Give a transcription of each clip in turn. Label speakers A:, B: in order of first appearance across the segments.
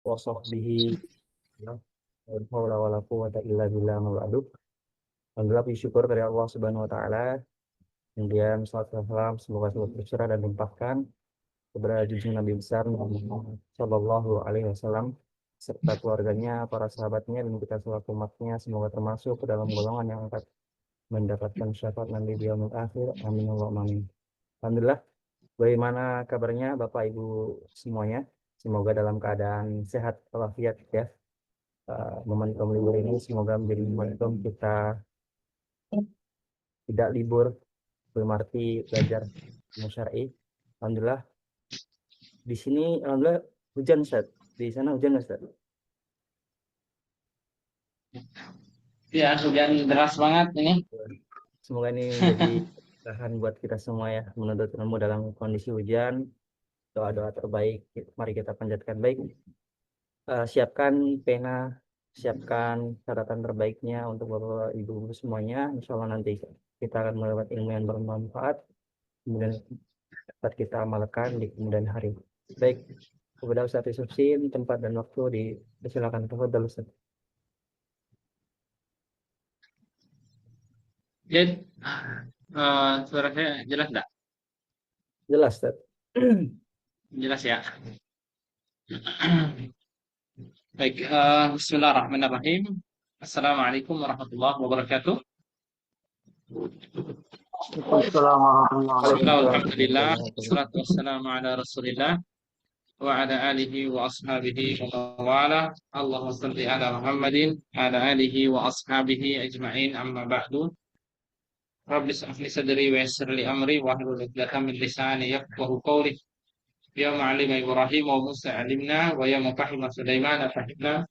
A: wa sahbihi la haula wala quwwata illa billah ma ba'du. Alhamdulillah puji syukur dari Allah Subhanahu wa taala. Kemudian salawat dan salam semoga selalu tercurah dan limpahkan kepada junjungan Nabi besar Muhammad Shallallahu alaihi wasallam serta keluarganya, para sahabatnya dan kita selaku umatnya semoga termasuk ke dalam golongan yang akan mendapatkan syafaat nanti di yaumil akhir. Amin Allahumma amin. Alhamdulillah, bagaimana kabarnya Bapak Ibu semuanya? Semoga dalam keadaan sehat walafiat ya. Momentum libur ini semoga menjadi momentum kita tidak libur, berarti belajar ilmu syar'i. Alhamdulillah di sini alhamdulillah hujan Ustaz. Di sana hujan nggak, Ustaz?
B: Ya, hujan deras banget ini.
A: Semoga ini menjadi bahan buat kita semua ya, menuntut ilmu dalam kondisi hujan. Doa-doa terbaik mari kita panjatkan. Baik, siapkan pena, siapkan catatan terbaiknya untuk Bapak Ibu semuanya. Insya Allah nanti kita akan mendapat ilmu yang bermanfaat, kemudian dapat kita amalkan di kemudian hari. Baik, kepada Ustaz Yusuf Sim, tempat dan waktu dipersilakan. Tafadhol Ustaz.
B: Jadi, suara saya jelas nggak?
A: Jelas, Ustaz.
B: Jelas ya. Baik, Bismillahirrahmanirrahim. Assalamualaikum warahmatullahi wabarakatuh.
C: Assalamualaikum
B: Alhamdulillah, wassalatu wassalamu ala Rasulillah wa ala alihi wa ashabihi wa mawala. Allahumma salli ala Muhammadin ala alihi wa ashabihi ajma'in, amma ba'du. Rabbi shrah li sadri wa yassir li amri wa hlul 'uqdatam min lisani yafqahu qawli. Ya ma'allim Ibrahim wa Musa alimna wa ya mufahhim Sulaiman fahimna.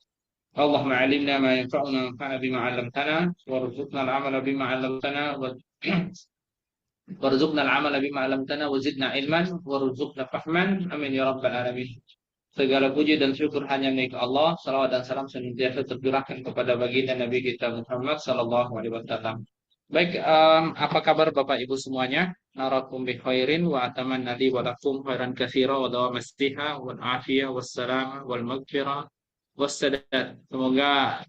B: Allahumma alimna ma yanfa'una wanfa'na bima 'allamtana warzuqna al-'amala bima 'allamtana warzuqna al-'amala bima 'allamtana wa zidna ilman warzuqna fahman. Amin ya rabbal alamin. Segala puji dan syukur hanya milik Allah. Salawat dan salam senantiasa tercurahkan kepada baginda Nabi kita Muhammad sallallahu alaihi wasallam. Baik, apa kabar Bapak Ibu semuanya? Narakum bi khairin wa atamanna li wa lakum khairan katsira wa dawamastiha wal afiyah wassalam wal maghfirah wassadat. Semoga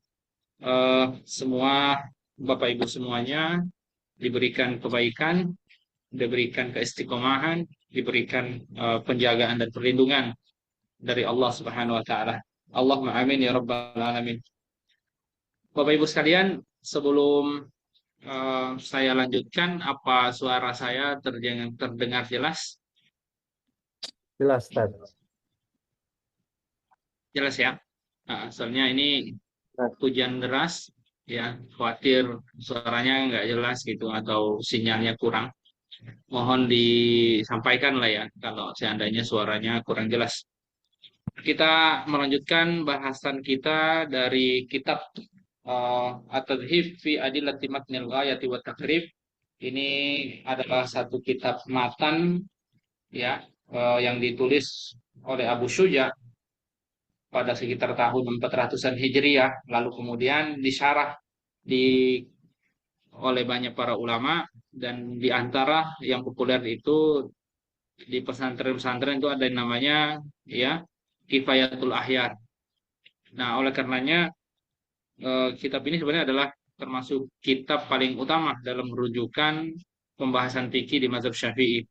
B: semua Bapak Ibu semuanya diberikan kebaikan, diberikan keistiqomahan, diberikan penjagaan dan perlindungan dari Allah Subhanahu wa taala. Allahumma amin ya rabbal alamin. Bapak Ibu sekalian, sebelum saya lanjutkan, apa suara saya terdengar jelas?
A: Jelas, Ustaz.
B: Jelas ya. Soalnya ini hujan deras, ya khawatir suaranya nggak jelas gitu atau sinyalnya kurang. Mohon disampaikan lah ya kalau seandainya suaranya kurang jelas. Kita melanjutkan bahasan kita dari kitab At-Tadhif fi Adillati Matnil Ghayati wa Takrib. Ini adalah satu kitab matan ya, yang ditulis oleh Abu Syuja pada sekitar tahun 400-an Hijriah, lalu kemudian disyarah di oleh banyak para ulama, dan di antara yang populer itu di pesantren-pesantren itu ada yang namanya ya Kifayatul Ahyar. Nah, oleh karenanya kitab ini sebenarnya adalah termasuk kitab paling utama dalam merujukan pembahasan fikih di mazhab Syafi'i.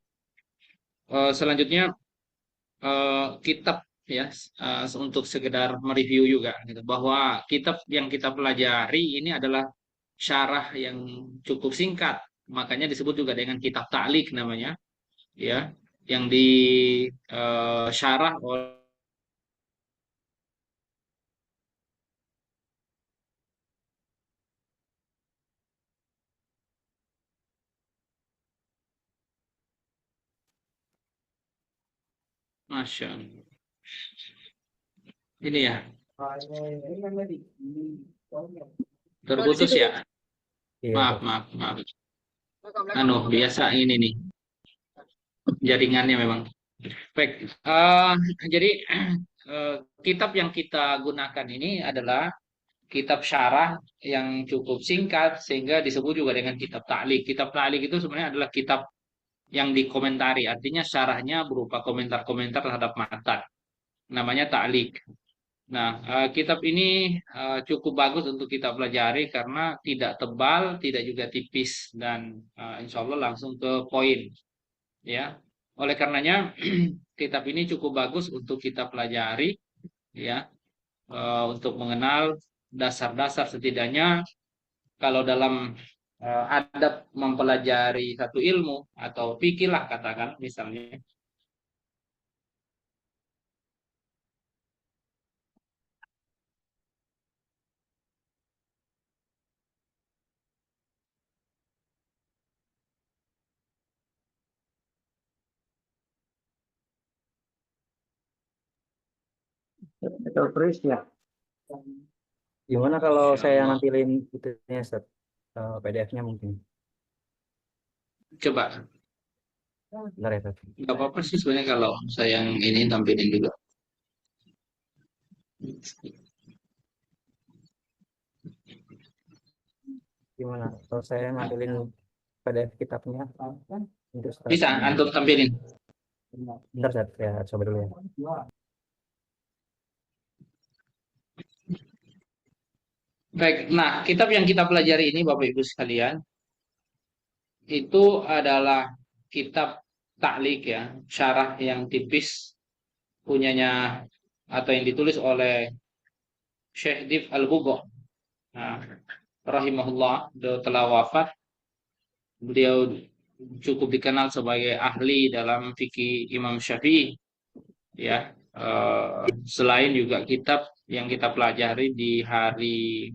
B: Selanjutnya kitab ya, untuk sekedar mereview juga gitu, bahwa kitab yang kita pelajari ini adalah syarah yang cukup singkat, makanya disebut juga dengan kitab ta'liq namanya ya, yang di syarah oleh Masya Allah. Ini ya, terputus ya.
A: Iya,
B: Maaf, maaf, maaf. Biasa ini nih, jaringannya memang. Baik, jadi kitab yang kita gunakan ini adalah kitab syarah yang cukup singkat sehingga disebut juga dengan kitab ta'liq. Kitab ta'liq itu sebenarnya adalah kitab yang dikomentari, artinya syarahnya berupa komentar-komentar terhadap matan. Namanya ta'liq. Nah, kitab ini cukup bagus untuk kita pelajari karena tidak tebal, tidak juga tipis, dan insya Allah langsung ke poin, ya. Oleh karenanya, kitab ini cukup bagus untuk kita pelajari, ya, untuk mengenal dasar-dasar setidaknya kalau dalam adab mempelajari satu ilmu atau fikih lah katakan misalnya.
A: Betul, Chris ya. Gimana kalau
B: Insya
A: saya
B: Allah.
A: nampilin itunya, Ustaz? PDF-nya mungkin.
B: Coba,
A: Bentar ya, Ustaz.
B: nggak apa-apa sih sebenarnya kalau saya yang ini tampilin juga.
A: Gimana kalau saya nampilin PDF kitabnya untuk Ustaz?
B: Bisa, antum tampilin.
A: Bentar, Ustaz. Ya, coba dulu ya.
B: Baik, nah kitab yang kita pelajari ini Bapak Ibu sekalian, itu adalah kitab taklik ya, syarah yang tipis punyanya atau yang ditulis oleh Syekh Dif Al-Bugha. Nah, rahimahullah, beliau telah wafat. Beliau cukup dikenal sebagai ahli dalam fikih Imam Syafi'i, ya. Selain juga kitab yang kita pelajari di hari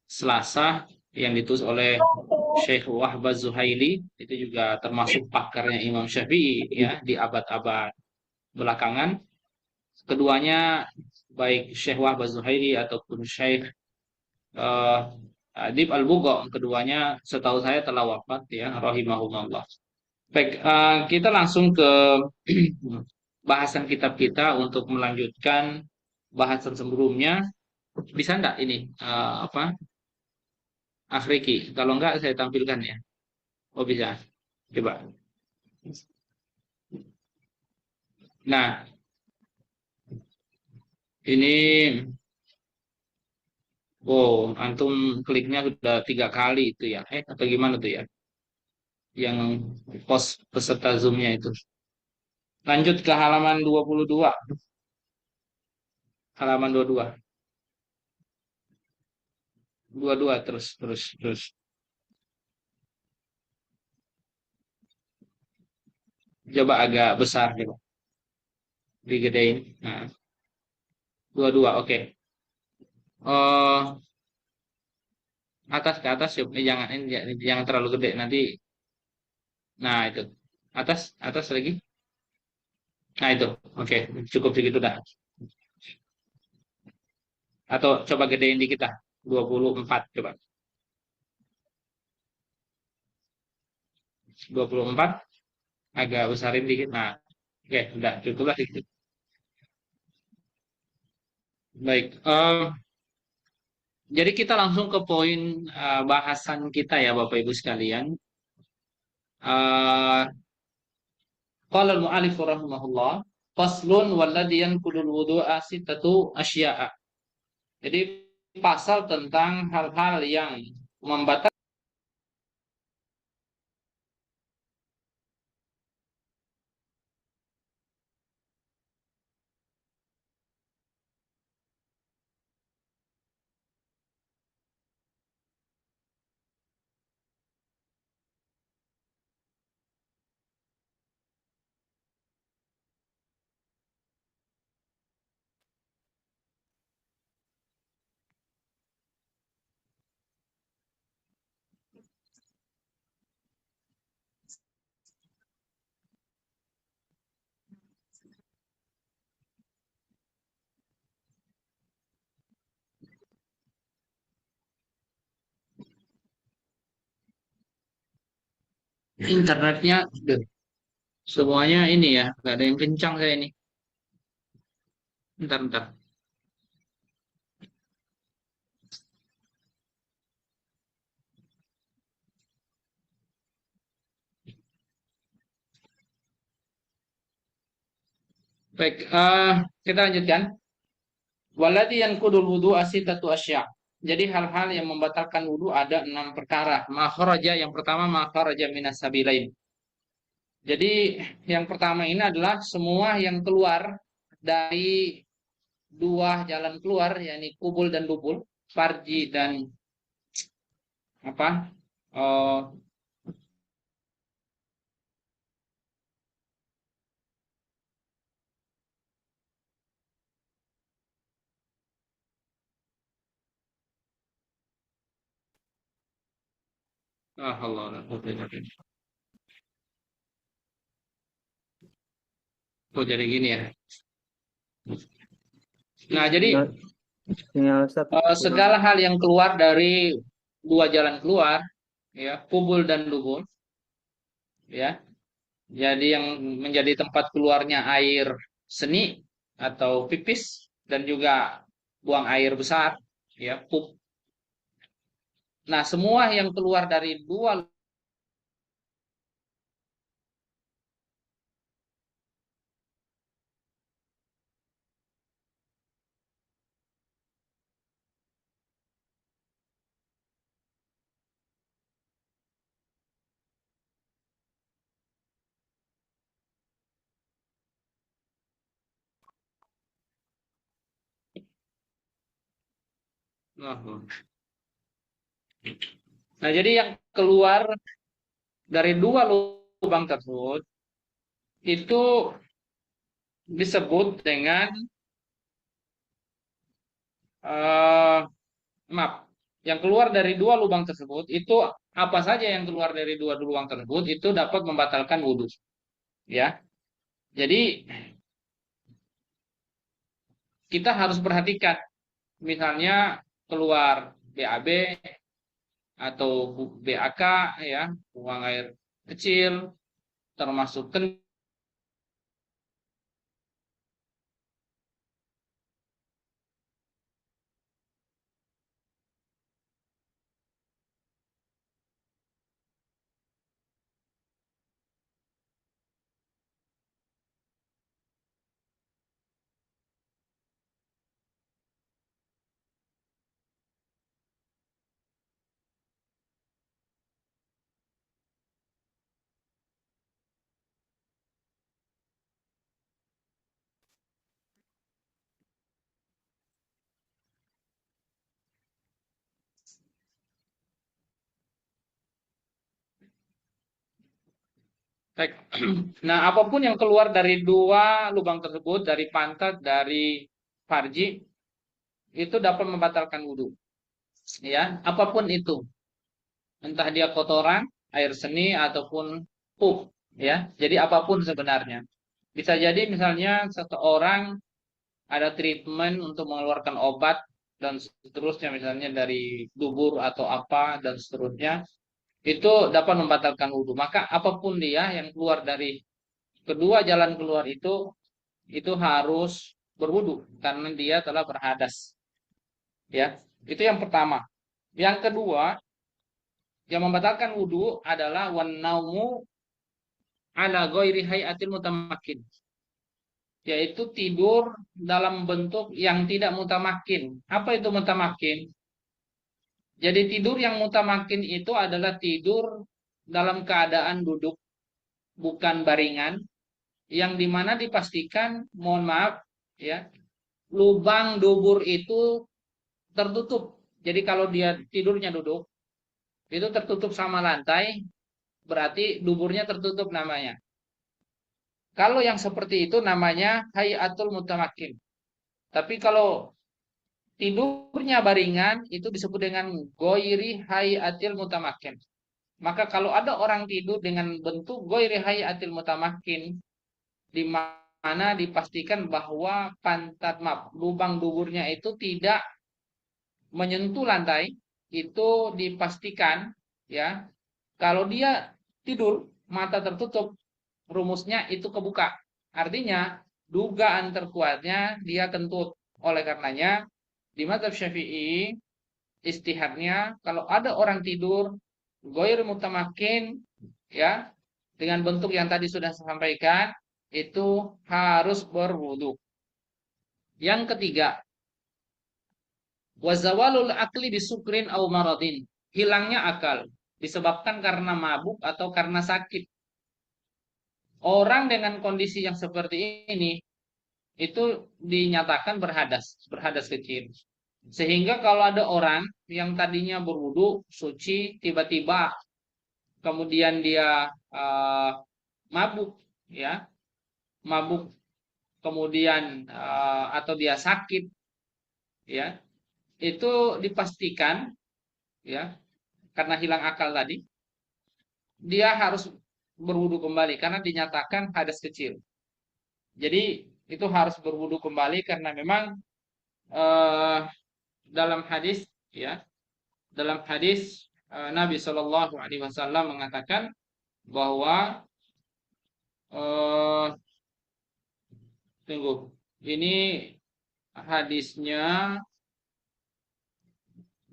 B: Selasa yang ditulis oleh Syekh Wahbah Zuhaili, itu juga termasuk pakarnya Imam Syafi'i ya di abad-abad belakangan. Keduanya baik Syekh Wahbah Zuhaili ataupun Syekh eh, Adib Al-Bugha, keduanya setahu saya telah wafat ya rahimahullah. Baik, kita langsung ke bahasan kitab kita untuk melanjutkan bahasan sebelumnya. Bisa enggak ini apa Afriki? Kalau enggak saya tampilkan ya. Oh bisa. Coba. Nah, ini oh antum kliknya sudah 3 kali itu ya. Atau gimana tuh ya? Yang post peserta Zoom-nya itu. Lanjut ke halaman 22. Halaman 22. 22 terus terus terus. Coba agak besar coba. Digedein. Nah, 22 oke. Oh, atas ke atas yuk. Jangan ini jangan terlalu gede nanti. Nah, itu. Atas atas lagi. Nah, itu. Oke, cukup segitu dah. Atau coba gedein dikit lah. 24 coba. 24 agak besarin dikit. Nah, oke, udah cukup lah dikit. Baik. Jadi kita langsung ke poin bahasan kita ya Bapak Ibu sekalian. Eh Qala al-mu'allif rahimahullah, faslun walladhi yanqudul wudu'a sittatu asya'a. Jadi pasal tentang hal-hal yang membatalkan. Internetnya deh, semuanya ini ya, nggak ada yang kencang saya ini. Bentar. Baik, kita lanjutkan. Walladzi yanqudul wudu asitatu asya. Jadi hal-hal yang membatalkan wudu ada 6 perkara. Makharaja yang pertama makharaja minas sabilain. Jadi yang pertama ini adalah semua yang keluar dari dua jalan keluar, yakni kubul dan dubul, farji dan apa? Oh, Allah. Oh, jadi gini ya. Nah, jadi
A: Sinyal, sinyal Ustaz kurang.
B: segala hal yang keluar dari dua jalan keluar, ya, kubul dan dubul, ya. Jadi yang menjadi tempat keluarnya air seni atau pipis dan juga buang air besar, ya, pup. Nah, semua yang keluar dari dua Nah, jadi yang keluar dari dua lubang tersebut itu disebut dengan eh maaf, yang keluar dari dua lubang tersebut itu apa saja yang keluar dari dua lubang tersebut itu dapat membatalkan wudhu, ya. Jadi kita harus perhatikan, misalnya keluar BAB atau BAK, ya, buang air kecil, termasuk Baik. Nah, apapun yang keluar dari dua lubang tersebut, dari pantat, dari farji, itu dapat membatalkan wudhu. Ya, apapun itu, entah dia kotoran, air seni ataupun pup, ya. Jadi apapun sebenarnya. Bisa jadi misalnya seseorang ada treatment untuk mengeluarkan obat dan seterusnya, misalnya dari dubur atau apa dan seterusnya, itu dapat membatalkan wudhu. Maka apapun dia yang keluar dari kedua jalan keluar itu harus berwudhu karena dia telah berhadas, ya. Itu yang pertama. Yang kedua, yang membatalkan wudhu adalah wan naumu ala ghairi hayatil mutamakin, yaitu tidur dalam bentuk yang tidak mutamakin. Apa itu mutamakin? Jadi tidur yang mutamakin itu adalah tidur dalam keadaan duduk, bukan baringan, yang dimana dipastikan, mohon maaf, ya, lubang dubur itu tertutup. Jadi kalau dia tidurnya duduk, itu tertutup sama lantai, berarti duburnya tertutup namanya. Kalau yang seperti itu namanya hayatul mutamakin. Tapi kalau tidurnya baringan, itu disebut dengan goiri hayatil mutamakin. Maka kalau ada orang tidur dengan bentuk goiri hayatil mutamakin, di mana dipastikan bahwa pantat, maaf, lubang duburnya itu tidak menyentuh lantai, itu dipastikan, ya, kalau dia tidur mata tertutup, rumusnya itu kebuka. Artinya dugaan terkuatnya dia kentut. Oleh karenanya di mazhab Syafi'i istihadnya kalau ada orang tidur goir mutamakin, ya, dengan bentuk yang tadi sudah saya sampaikan, itu harus berwudu. Yang ketiga, Wa zawalul akli bisukrin au maradin. Hilangnya akal disebabkan karena mabuk atau karena sakit. Orang dengan kondisi yang seperti ini itu dinyatakan berhadas, berhadas kecil. Sehingga kalau ada orang yang tadinya berwudu suci, tiba-tiba kemudian dia mabuk, ya, mabuk, kemudian atau dia sakit, ya, itu dipastikan, ya, karena hilang akal tadi, dia harus berwudu kembali karena dinyatakan hadas kecil. Jadi itu harus berwudu kembali karena memang eh, dalam hadis, ya, dalam hadis Nabi Shallallahu Alaihi Wasallam mengatakan bahwa eh, tunggu, ini hadisnya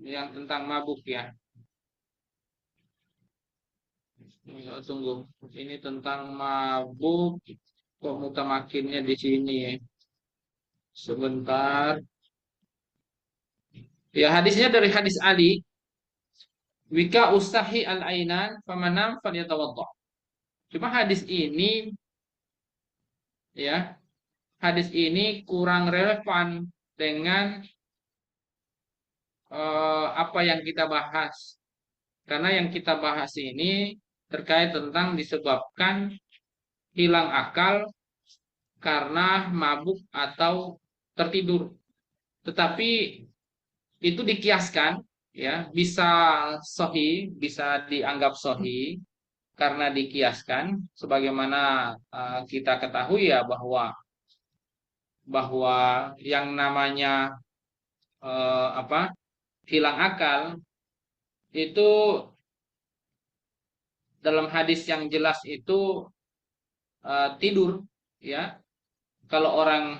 B: yang tentang mabuk, ya. Tunggu, ini tentang mabuk, kok mutamakinnya di sini ya. Sebentar. Ya, hadisnya dari hadis Ali, wika usahi al ainan famanam falyatawaddo. Cuma hadis ini, ya, hadis ini kurang relevan dengan apa yang kita bahas. Karena yang kita bahas ini terkait tentang disebabkan hilang akal karena mabuk atau tertidur. Tetapi itu dikiaskan, ya, bisa sahih, bisa dianggap sahih karena dikiaskan sebagaimana kita ketahui ya bahwa bahwa yang namanya apa, hilang akal itu dalam hadis yang jelas itu tidur, ya. Kalau orang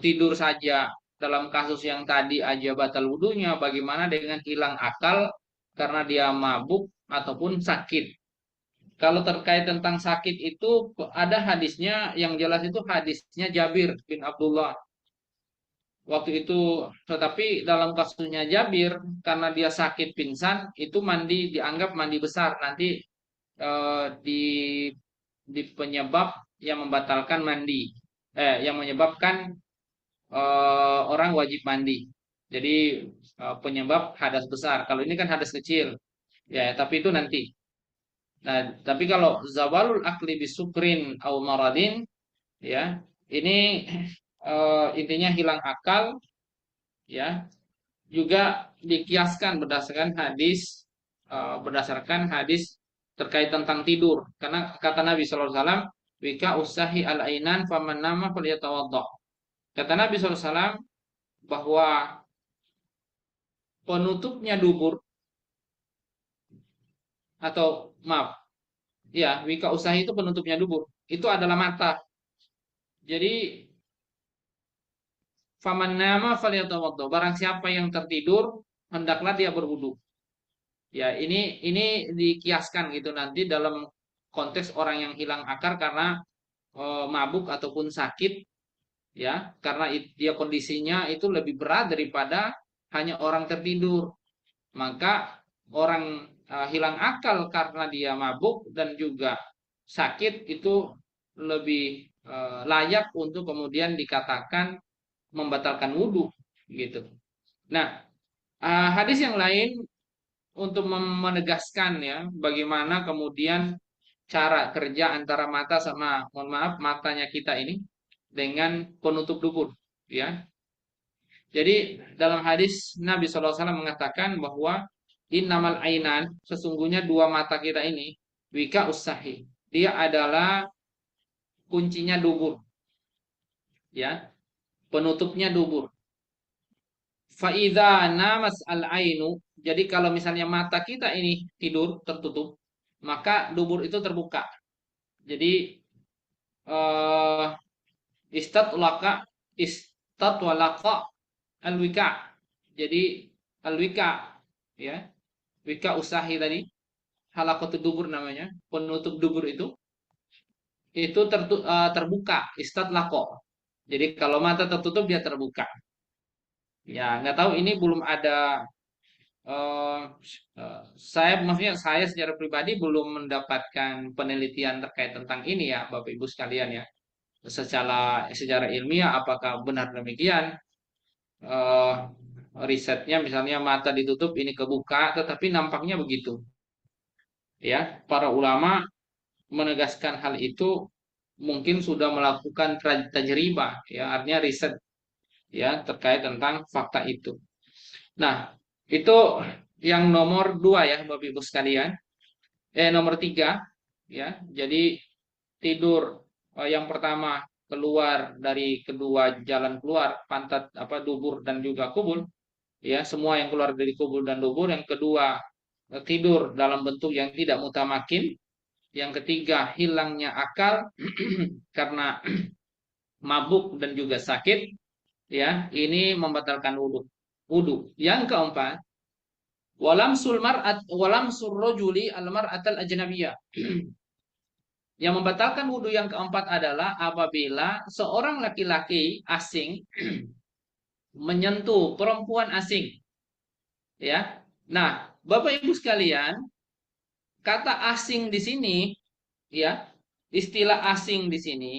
B: tidur saja dalam kasus yang tadi aja batal wudunya, bagaimana dengan hilang akal karena dia mabuk ataupun sakit? Kalau terkait tentang sakit itu ada hadisnya yang jelas, itu hadisnya Jabir bin Abdullah waktu itu. Tetapi dalam kasusnya Jabir, karena dia sakit pingsan, itu mandi dianggap mandi besar, nanti di penyebab yang membatalkan mandi, yang menyebabkan orang wajib mandi. Jadi penyebab hadas besar. Kalau ini kan hadas kecil, ya. Tapi itu nanti. Nah, tapi kalau zawalul akli bisukrin au maradin, ya, ini intinya hilang akal, ya, juga dikiaskan berdasarkan hadis terkait tentang tidur. Karena kata Nabi Sallallahu Alaihi Wasallam, wika usahi al ainan faman nama falyatawaddo. Kata Nabi Sallallahu Alaihi Wasallam bahwa penutupnya dubur, atau maaf, ya, wika usahi itu penutupnya dubur, itu adalah mata. Jadi faman nama falyatawaddo, barang siapa yang tertidur hendaklah dia berwudu. Ya, ini dikiaskan gitu nanti dalam konteks orang yang hilang akal karena mabuk ataupun sakit, ya, karena dia kondisinya itu lebih berat daripada hanya orang tertidur. Maka orang hilang akal karena dia mabuk dan juga sakit itu lebih layak untuk kemudian dikatakan membatalkan wudhu, gitu. Nah, hadis yang lain untuk menegaskan, ya, bagaimana kemudian cara kerja antara mata sama, mohon maaf, matanya kita ini dengan penutup dubur, ya. Jadi dalam hadis Nabi SAW mengatakan bahwa innamal ainan, sesungguhnya dua mata kita ini, wika usahi, dia adalah kuncinya dubur, ya, penutupnya dubur. Faida namas al ainu, jadi kalau misalnya mata kita ini tidur tertutup, maka dubur itu terbuka. Jadi eh, istatlaqa istatwalaqa alwika. Jadi alwika, ya, wika usahi tadi, halaqatul dubur namanya, penutup dubur itu terbuka, istatlaqa. Jadi kalau mata tertutup dia terbuka. Ya, nggak tahu ini belum ada eh, maksudnya saya secara pribadi belum mendapatkan penelitian terkait tentang ini ya, Bapak Ibu sekalian ya. Secara ilmiah apakah benar demikian? eh, Risetnya misalnya mata ditutup ini kebuka, tetapi nampaknya begitu. Ya, para ulama menegaskan hal itu mungkin sudah melakukan tajribah, ya, artinya riset ya terkait tentang fakta itu. Nah, itu yang nomor dua ya, Bapak Ibu sekalian. Nomor tiga, ya. Jadi tidur yang pertama keluar dari kedua jalan keluar, pantat apa dubur dan juga kubul, ya, semua yang keluar dari kubul dan dubur. Yang kedua, tidur dalam bentuk yang tidak mutamakin. Yang ketiga, hilangnya akal karena mabuk dan juga sakit, ya. Ini membatalkan wudhu. Wudhu. Yang keempat, walam surrojuli al-mar'atal ajnabiyah. Yang membatalkan wudhu yang keempat adalah apabila seorang laki-laki asing menyentuh perempuan asing, ya. Nah, Bapak Ibu sekalian, kata asing di sini, ya, istilah asing di sini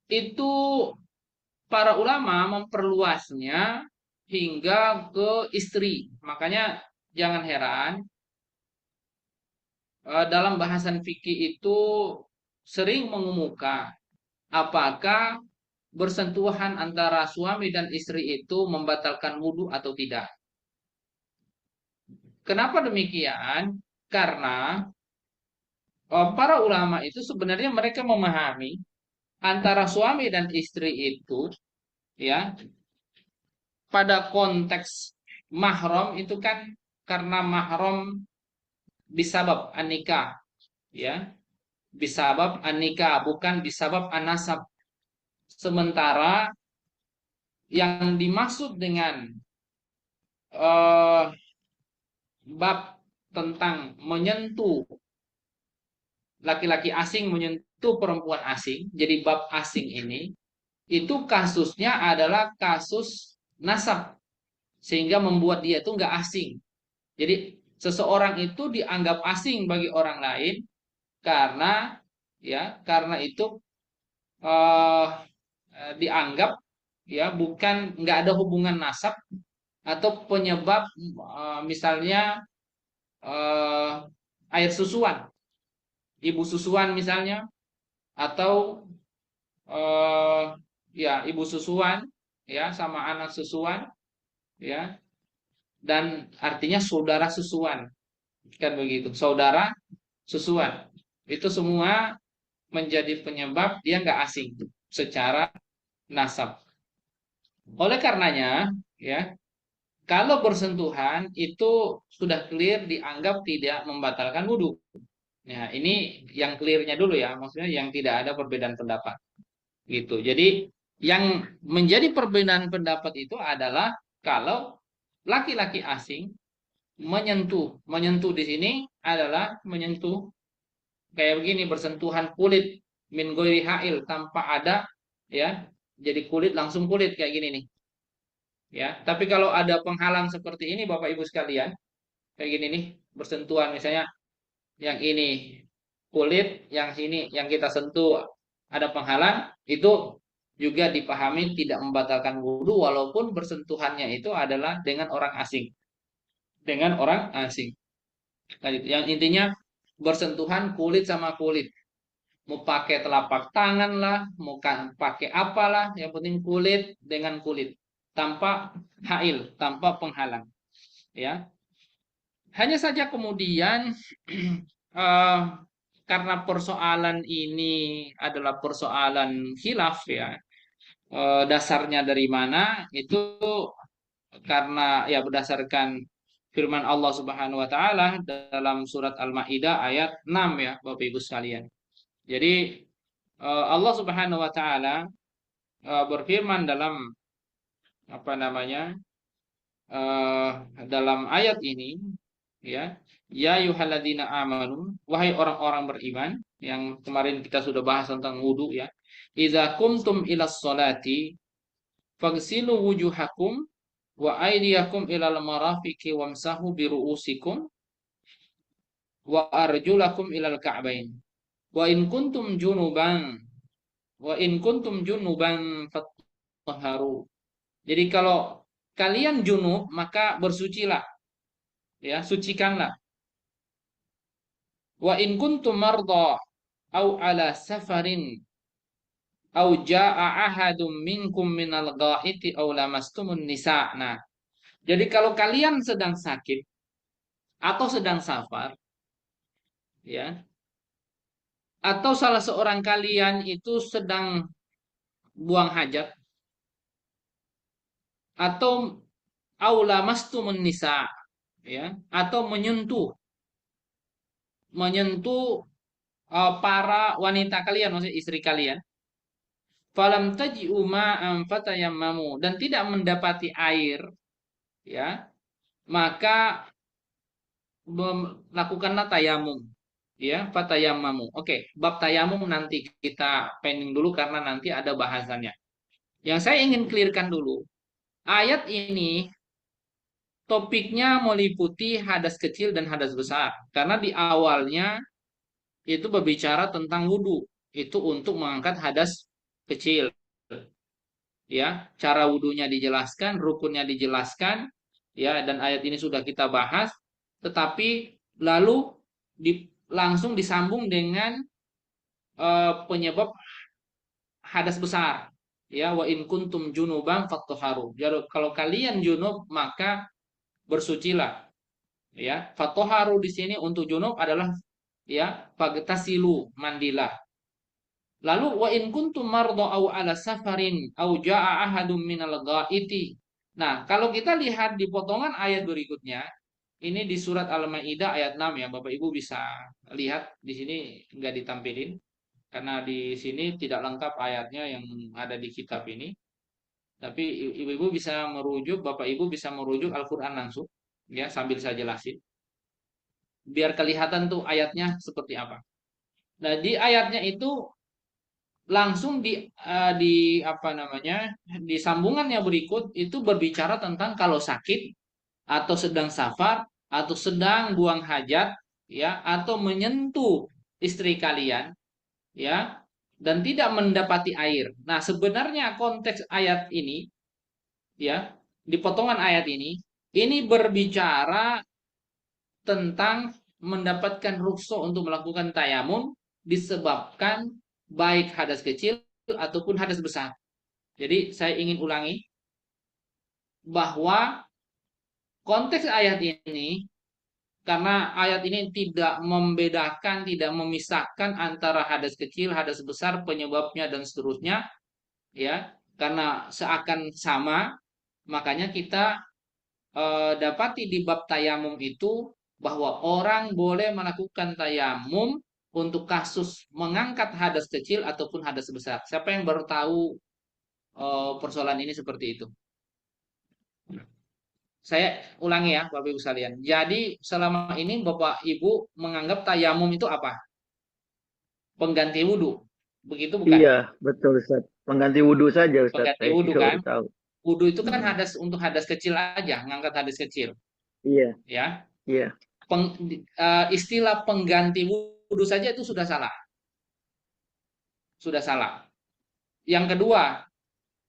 B: itu para ulama memperluasnya hingga ke istri. Makanya jangan heran dalam bahasan fikih itu sering mengemuka apakah bersentuhan antara suami dan istri itu membatalkan wudhu atau tidak. Kenapa demikian? Karena para ulama itu sebenarnya mereka memahami antara suami dan istri itu, ya, pada konteks mahram itu kan karena mahram bisabab an-nikah, ya, bisabab an-nikah bukan bisabab an-nasab. Sementara yang dimaksud dengan eh, bab tentang menyentuh laki-laki asing menyentuh perempuan asing, jadi bab asing ini itu kasusnya adalah kasus nasab, sehingga membuat dia itu nggak asing. Jadi seseorang itu dianggap asing bagi orang lain karena, ya, karena itu eh, dianggap, ya, bukan, nggak ada hubungan nasab atau penyebab misalnya eh, air susuan, ibu susuan misalnya, atau eh, ya ibu susuan, ya, sama anak susuan, ya, dan artinya saudara susuan, kan begitu, saudara susuan itu semua menjadi penyebab dia nggak asing secara nasab. Oleh karenanya, ya, kalau bersentuhan itu sudah clear dianggap tidak membatalkan wudhu. Nah, ini yang clearnya dulu ya, maksudnya yang tidak ada perbedaan pendapat gitu. Jadi yang menjadi perbedaan pendapat itu adalah kalau laki-laki asing menyentuh di sini adalah menyentuh kayak begini, bersentuhan kulit min ghairi ha'il, tanpa ada, ya, jadi kulit langsung kulit kayak gini nih, ya. Tapi kalau ada penghalang seperti ini Bapak Ibu sekalian, kayak gini nih, bersentuhan misalnya yang ini kulit, yang sini yang kita sentuh ada penghalang, itu juga dipahami tidak membatalkan wudhu walaupun bersentuhannya itu adalah dengan orang asing, dengan orang asing. Nah, yang intinya bersentuhan kulit sama kulit, mau pakai telapak tangan lah, mau pakai apalah, yang penting kulit dengan kulit, tanpa hail, tanpa penghalang, ya. Hanya saja kemudian eh, karena persoalan ini adalah persoalan khilaf, ya, dasarnya dari mana itu karena, ya, berdasarkan firman Allah Subhanahu wa taala dalam surat Al-Maidah ayat 6, ya, Bapak Ibu sekalian. Jadi Allah Subhanahu wa taala berfirman dalam apa namanya? eh, dalam ayat ini, ya, ya ayyuhalladzina amanu, wahai orang-orang beriman, yang kemarin kita sudah bahas tentang wudhu, ya. Idza kumtum ilas sholati faghsilu wujuhakum wa aydiyakum ilal marafiqi wamsahu bi ru'usikum wa arjulakum ilal ka'bain. Wa in kuntum junuban wa in kuntum junuban fatahharu. Jadi kalau kalian junub maka bersucilah, ya, sucikanlah. Wa in kuntum marda au ala safarin au jaa ahadum minkum minal ghaiti au lamastumun nisa. Nah, jadi kalau kalian sedang sakit atau sedang safar, ya, atau salah seorang kalian itu sedang buang hajat atau au lamastumun nisa, ya, atau menyentuh menyentuh para wanita kalian, maksudnya istri kalian. Falam taji'u ma'an fatayammamu, dan tidak mendapati air, ya, maka lakukanlah tayamum, ya, fatayammamu. Oke, bab tayamum nanti kita pending dulu karena nanti ada bahasannya. Yang saya ingin clearkan dulu, ayat ini topiknya meliputi hadas kecil dan hadas besar, karena di awalnya itu berbicara tentang wudhu, itu untuk mengangkat hadas kecil, ya, cara wudhunya dijelaskan, rukunnya dijelaskan, ya, dan ayat ini sudah kita bahas. Tetapi lalu langsung disambung dengan penyebab hadas besar, ya, wa in kuntum junuban fattoharu. Jadi kalau kalian junub maka bersucilah, ya. Fattoharu di sini untuk junub adalah, ya, fagtasilu, mandilah. Lalu wa in kuntum mardo au ala safarin au jaa ahadum minal ghaiti. Nah, kalau kita lihat di potongan ayat berikutnya, ini di surat Al-Maidah ayat 6, ya. Bapak Ibu bisa lihat di sini nggak ditampilin karena di sini tidak lengkap ayatnya yang ada di kitab ini. Tapi Ibu-ibu bisa merujuk, Bapak Ibu bisa merujuk Al-Qur'an langsung, ya, sambil saya jelasin. Biar kelihatan tuh ayatnya seperti apa. Nah, di ayatnya itu langsung di apa namanya, di sambungannya berikut itu berbicara tentang kalau sakit atau sedang safar atau sedang buang hajat, ya, atau menyentuh istri kalian, ya, dan tidak mendapati air. Nah, sebenarnya konteks ayat ini, ya, di potongan ayat ini berbicara tentang mendapatkan rukso untuk melakukan tayamum disebabkan baik hadas kecil ataupun hadas besar. Jadi saya ingin ulangi bahwa konteks ayat ini, karena ayat ini tidak membedakan, tidak memisahkan antara hadas kecil, hadas besar, penyebabnya dan seterusnya, ya, karena seakan sama, makanya kita dapati di bab tayamum itu bahwa orang boleh melakukan tayamum untuk kasus mengangkat hadas kecil ataupun hadas besar. Siapa yang baru tahu persoalan ini seperti itu? Saya ulangi, ya, Bapak Ibu sekalian. Jadi selama ini Bapak Ibu menganggap tayamum itu apa? Pengganti wudhu. Begitu bukan?
C: Iya, betul Ustaz. Pengganti wudhu saja Ustaz.
B: Pengganti
C: Saya
B: wudhu
C: juga
B: kan?
C: baru tahu.
B: Wudhu itu kan
C: Hmm.
B: hadas untuk hadas kecil aja, ngangkat hadas kecil,
C: Iya,
B: ya.
C: iya.
B: Istilah pengganti wudhu saja itu sudah salah. Sudah salah. Yang kedua,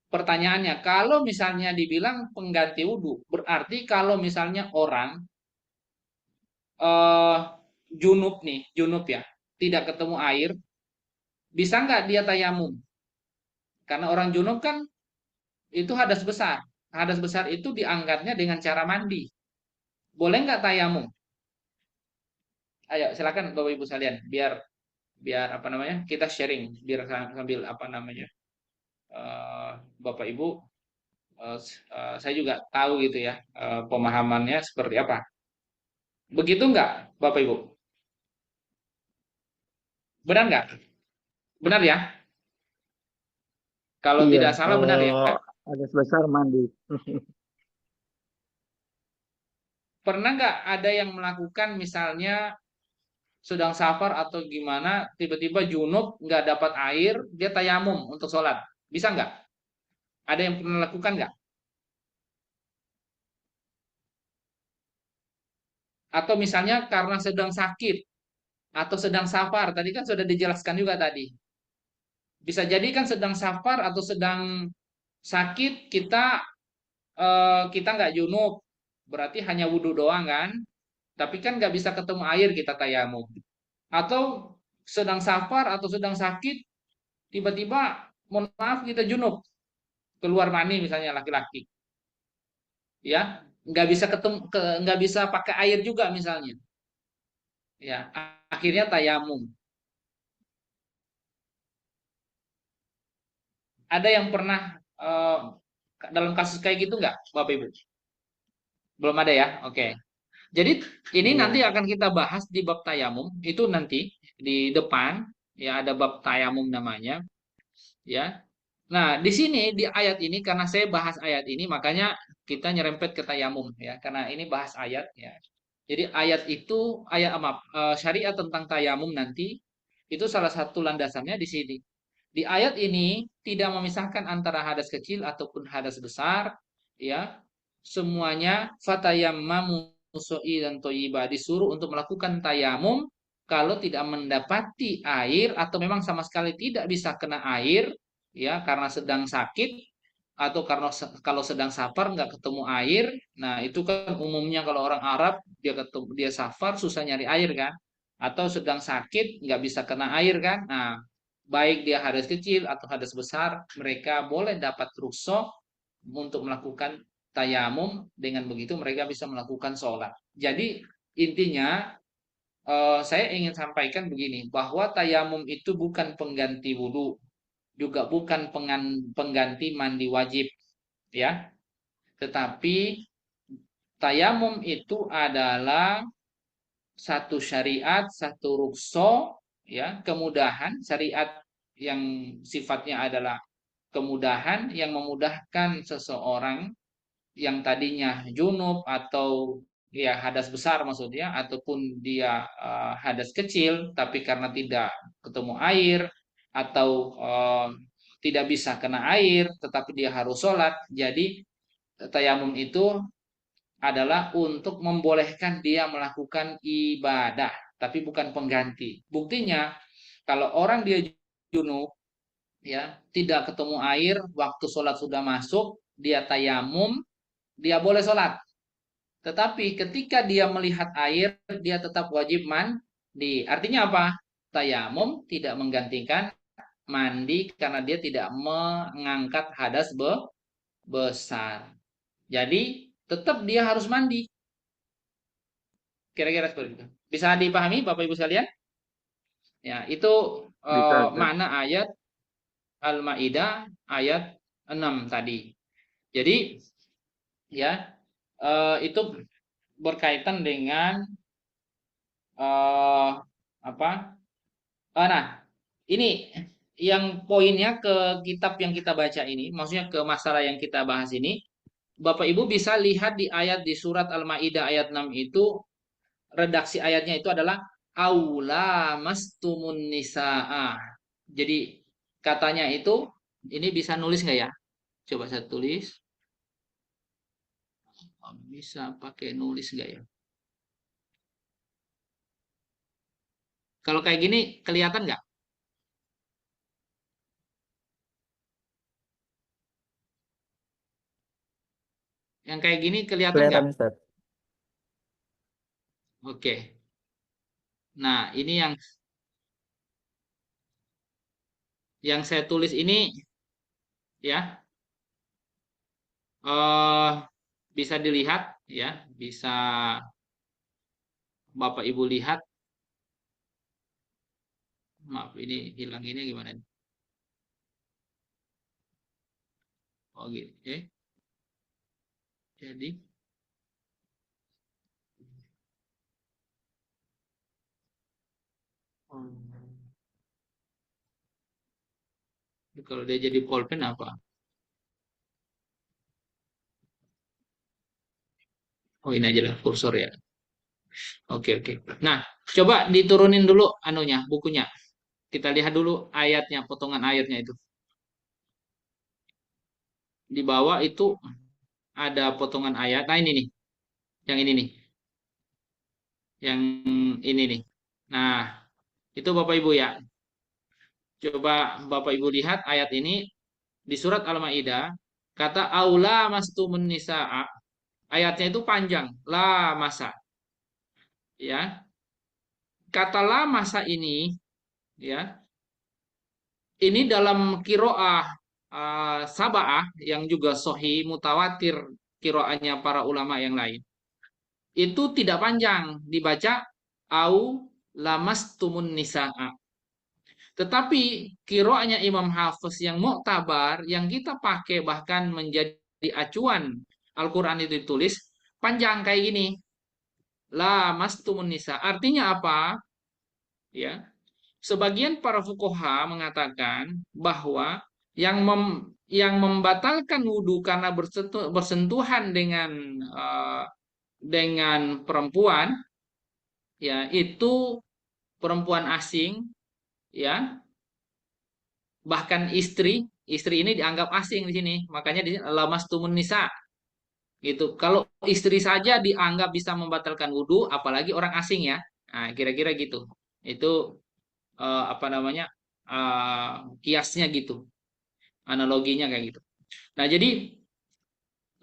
B: pertanyaannya, kalau misalnya dibilang pengganti wudhu, berarti kalau misalnya orang eh, junub ya, tidak ketemu air, bisa nggak dia tayamum? Karena orang junub kan itu hadas besar. Hadas besar itu diangkatnya dengan cara mandi. Boleh nggak tayamum? Ayo silakan Bapak Ibu sekalian, biar biar apa namanya, kita sharing, biar sambil apa namanya, eh, Bapak Ibu, saya juga tahu gitu ya, pemahamannya seperti apa. Begitu nggak Bapak Ibu? Benar nggak? Benar ya? Kalau
C: Iya,
B: tidak salah benar
C: kalau
B: ya.
C: ada sebesar mandi.
B: Pernah nggak ada yang melakukan misalnya sedang safar atau gimana, tiba-tiba junub, nggak dapat air, dia tayamum untuk sholat. Bisa nggak? Ada yang pernah lakukan nggak? Atau misalnya karena sedang sakit atau sedang safar, tadi kan sudah dijelaskan juga tadi. Bisa jadi kan sedang safar atau sedang sakit, kita nggak junub, berarti hanya wudhu doang kan? Tapi kan nggak bisa ketemu air, kita tayamum. Atau sedang safar atau sedang sakit, tiba-tiba, mohon maaf, kita junub, keluar mani misalnya laki-laki, ya nggak bisa ketemu, nggak bisa pakai air juga misalnya, ya akhirnya tayamum. Ada yang pernah dalam kasus kayak gitu nggak, Bapak Ibu? Belum ada ya? Oke. Jadi ini nanti
A: Belum.
B: akan kita bahas di bab tayamum, itu nanti di depan, ya ada bab tayamum namanya, ya. Nah, di sini di ayat ini, karena saya bahas ayat ini, makanya kita nyerempet ke tayamum ya, karena ini bahas ayat ya. Jadi ayat itu, syariat tentang tayamum nanti itu salah satu landasannya di sini. Di ayat ini tidak memisahkan antara hadas kecil ataupun hadas besar, ya. Semuanya fatayammamu dan toyiba, disuruh untuk melakukan tayamum kalau tidak mendapati air atau memang sama sekali tidak bisa kena air, ya karena sedang sakit atau karena kalau sedang safar nggak ketemu air. Nah itu kan umumnya kalau orang Arab, dia safar susah nyari air kan, atau sedang sakit nggak bisa kena air kan. Nah baik dia hadas kecil atau hadas besar, mereka boleh dapat rukhsah untuk melakukan tayamum. Dengan begitu mereka bisa melakukan sholat. Jadi intinya, saya ingin sampaikan begini, bahwa tayamum itu bukan pengganti wudhu, juga bukan pengganti mandi wajib, ya. Tetapi tayamum itu adalah satu syariat, satu rukso, ya, kemudahan syariat yang sifatnya adalah kemudahan yang memudahkan seseorang yang tadinya junub atau ya hadas besar maksudnya, ataupun dia hadas kecil tapi karena tidak ketemu air atau tidak bisa kena air tetapi dia harus sholat. Jadi tayamum itu adalah untuk membolehkan dia melakukan ibadah, tapi bukan pengganti. Buktinya, kalau orang dia junub, ya tidak ketemu air, waktu sholat sudah masuk, dia tayamum, dia boleh sholat. Tetapi ketika dia melihat air, dia tetap wajib mandi. Artinya apa? Tayamum tidak menggantikan mandi karena dia tidak mengangkat hadas besar. Jadi tetap dia harus mandi. Kira-kira seperti itu. Bisa dipahami Bapak Ibu sekalian? Ya, itu
C: Bisa, Ustaz.
B: makna ayat Al-Maidah ayat 6 tadi. Jadi ya, itu berkaitan dengan eh apa? Nah, ini yang poinnya ke kitab yang kita baca ini, maksudnya ke masalah yang kita bahas ini. Bapak Ibu bisa lihat di ayat di surat Al-Maidah ayat 6 itu, redaksi ayatnya itu adalah aula mastumun nisaa. Jadi katanya itu, ini bisa nulis nggak ya? Coba saya tulis. Bisa pakai nulis nggak ya? Kalau kayak gini kelihatan nggak? Yang kayak gini kelihatan nggak?
A: Kelihatan Ustaz.
B: Oke. Nah, ini yang saya tulis ini ya, eh bisa dilihat ya, bisa Bapak Ibu lihat. Maaf, ini hilang ini gimana nih? Oh gitu. Jadi kalau dia jadi pulpen apa? Oh ini aja lah kursor ya. Oke, oke. Nah, coba diturunin dulu anunya, bukunya. Kita lihat dulu ayatnya, potongan ayatnya itu. Di bawah itu ada potongan ayat. Nah, ini nih. Yang ini nih. Yang ini nih. Nah, itu Bapak Ibu ya. Coba Bapak Ibu lihat ayat ini di surat Al-Maidah, kata aula mastumun nisaa. Ayatnya itu panjang, la masa, ya. Kata la masa ini, ya, ini dalam kiroah sabaah yang juga sohi mutawatir kiroahnya para ulama yang lain. Itu tidak panjang, dibaca au lamastumun nisaa. Tetapi kiroahnya Imam Hafiz yang muktabar, yang kita pakai bahkan menjadi acuan Al-Quran itu ditulis, panjang kayak gini. La mastumun nisa. Artinya apa? Ya, sebagian para fuqaha mengatakan bahwa yang membatalkan wudhu karena bersentuhan dengan perempuan, ya itu perempuan asing, ya bahkan istri ini dianggap asing di sini, makanya di sini lamastumun nisa gitu. Kalau istri saja dianggap bisa membatalkan wudhu, apalagi orang asing ya. Nah, kira-kira gitu. Itu apa namanya, kiasnya gitu, analoginya kayak gitu. Nah, jadi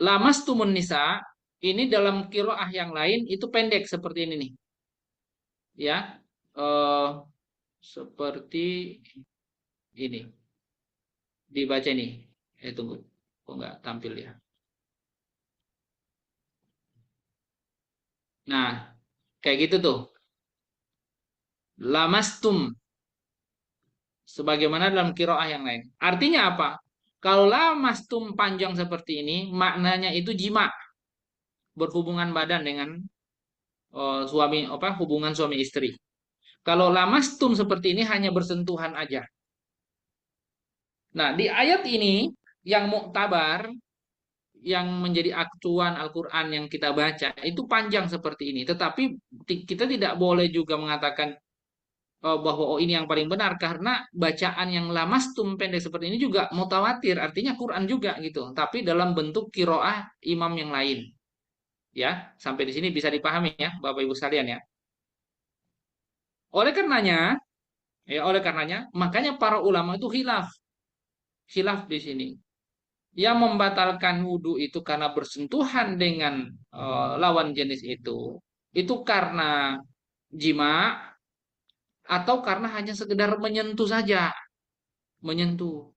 B: lamastumun nisa ini dalam kiroah yang lain itu pendek seperti ini nih, ya. eh Seperti ini dibaca nih. Tunggu, kok nggak tampil ya. Nah, kayak gitu tuh. Lamastum sebagaimana dalam kiroah yang lain. Artinya apa? Kalau lamastum panjang seperti ini, maknanya itu jima, berhubungan badan dengan suami apa hubungan suami istri. Kalau lamastum seperti ini hanya bersentuhan aja. Nah, di ayat ini yang muktabar yang menjadi acuan Al-Qur'an yang kita baca itu panjang seperti ini. Tetapi kita tidak boleh juga mengatakan bahwa ini yang paling benar karena bacaan yang lamastum pendek seperti ini juga mutawatir, artinya Quran juga gitu, tapi dalam bentuk kiroah imam yang lain. Ya, sampai di sini bisa dipahami ya, Bapak Ibu sekalian ya. Oleh karenanya, makanya para ulama itu khilaf di sini. Yang membatalkan wudhu itu karena bersentuhan dengan lawan jenis itu karena jima atau karena hanya sekedar menyentuh saja, menyentuh.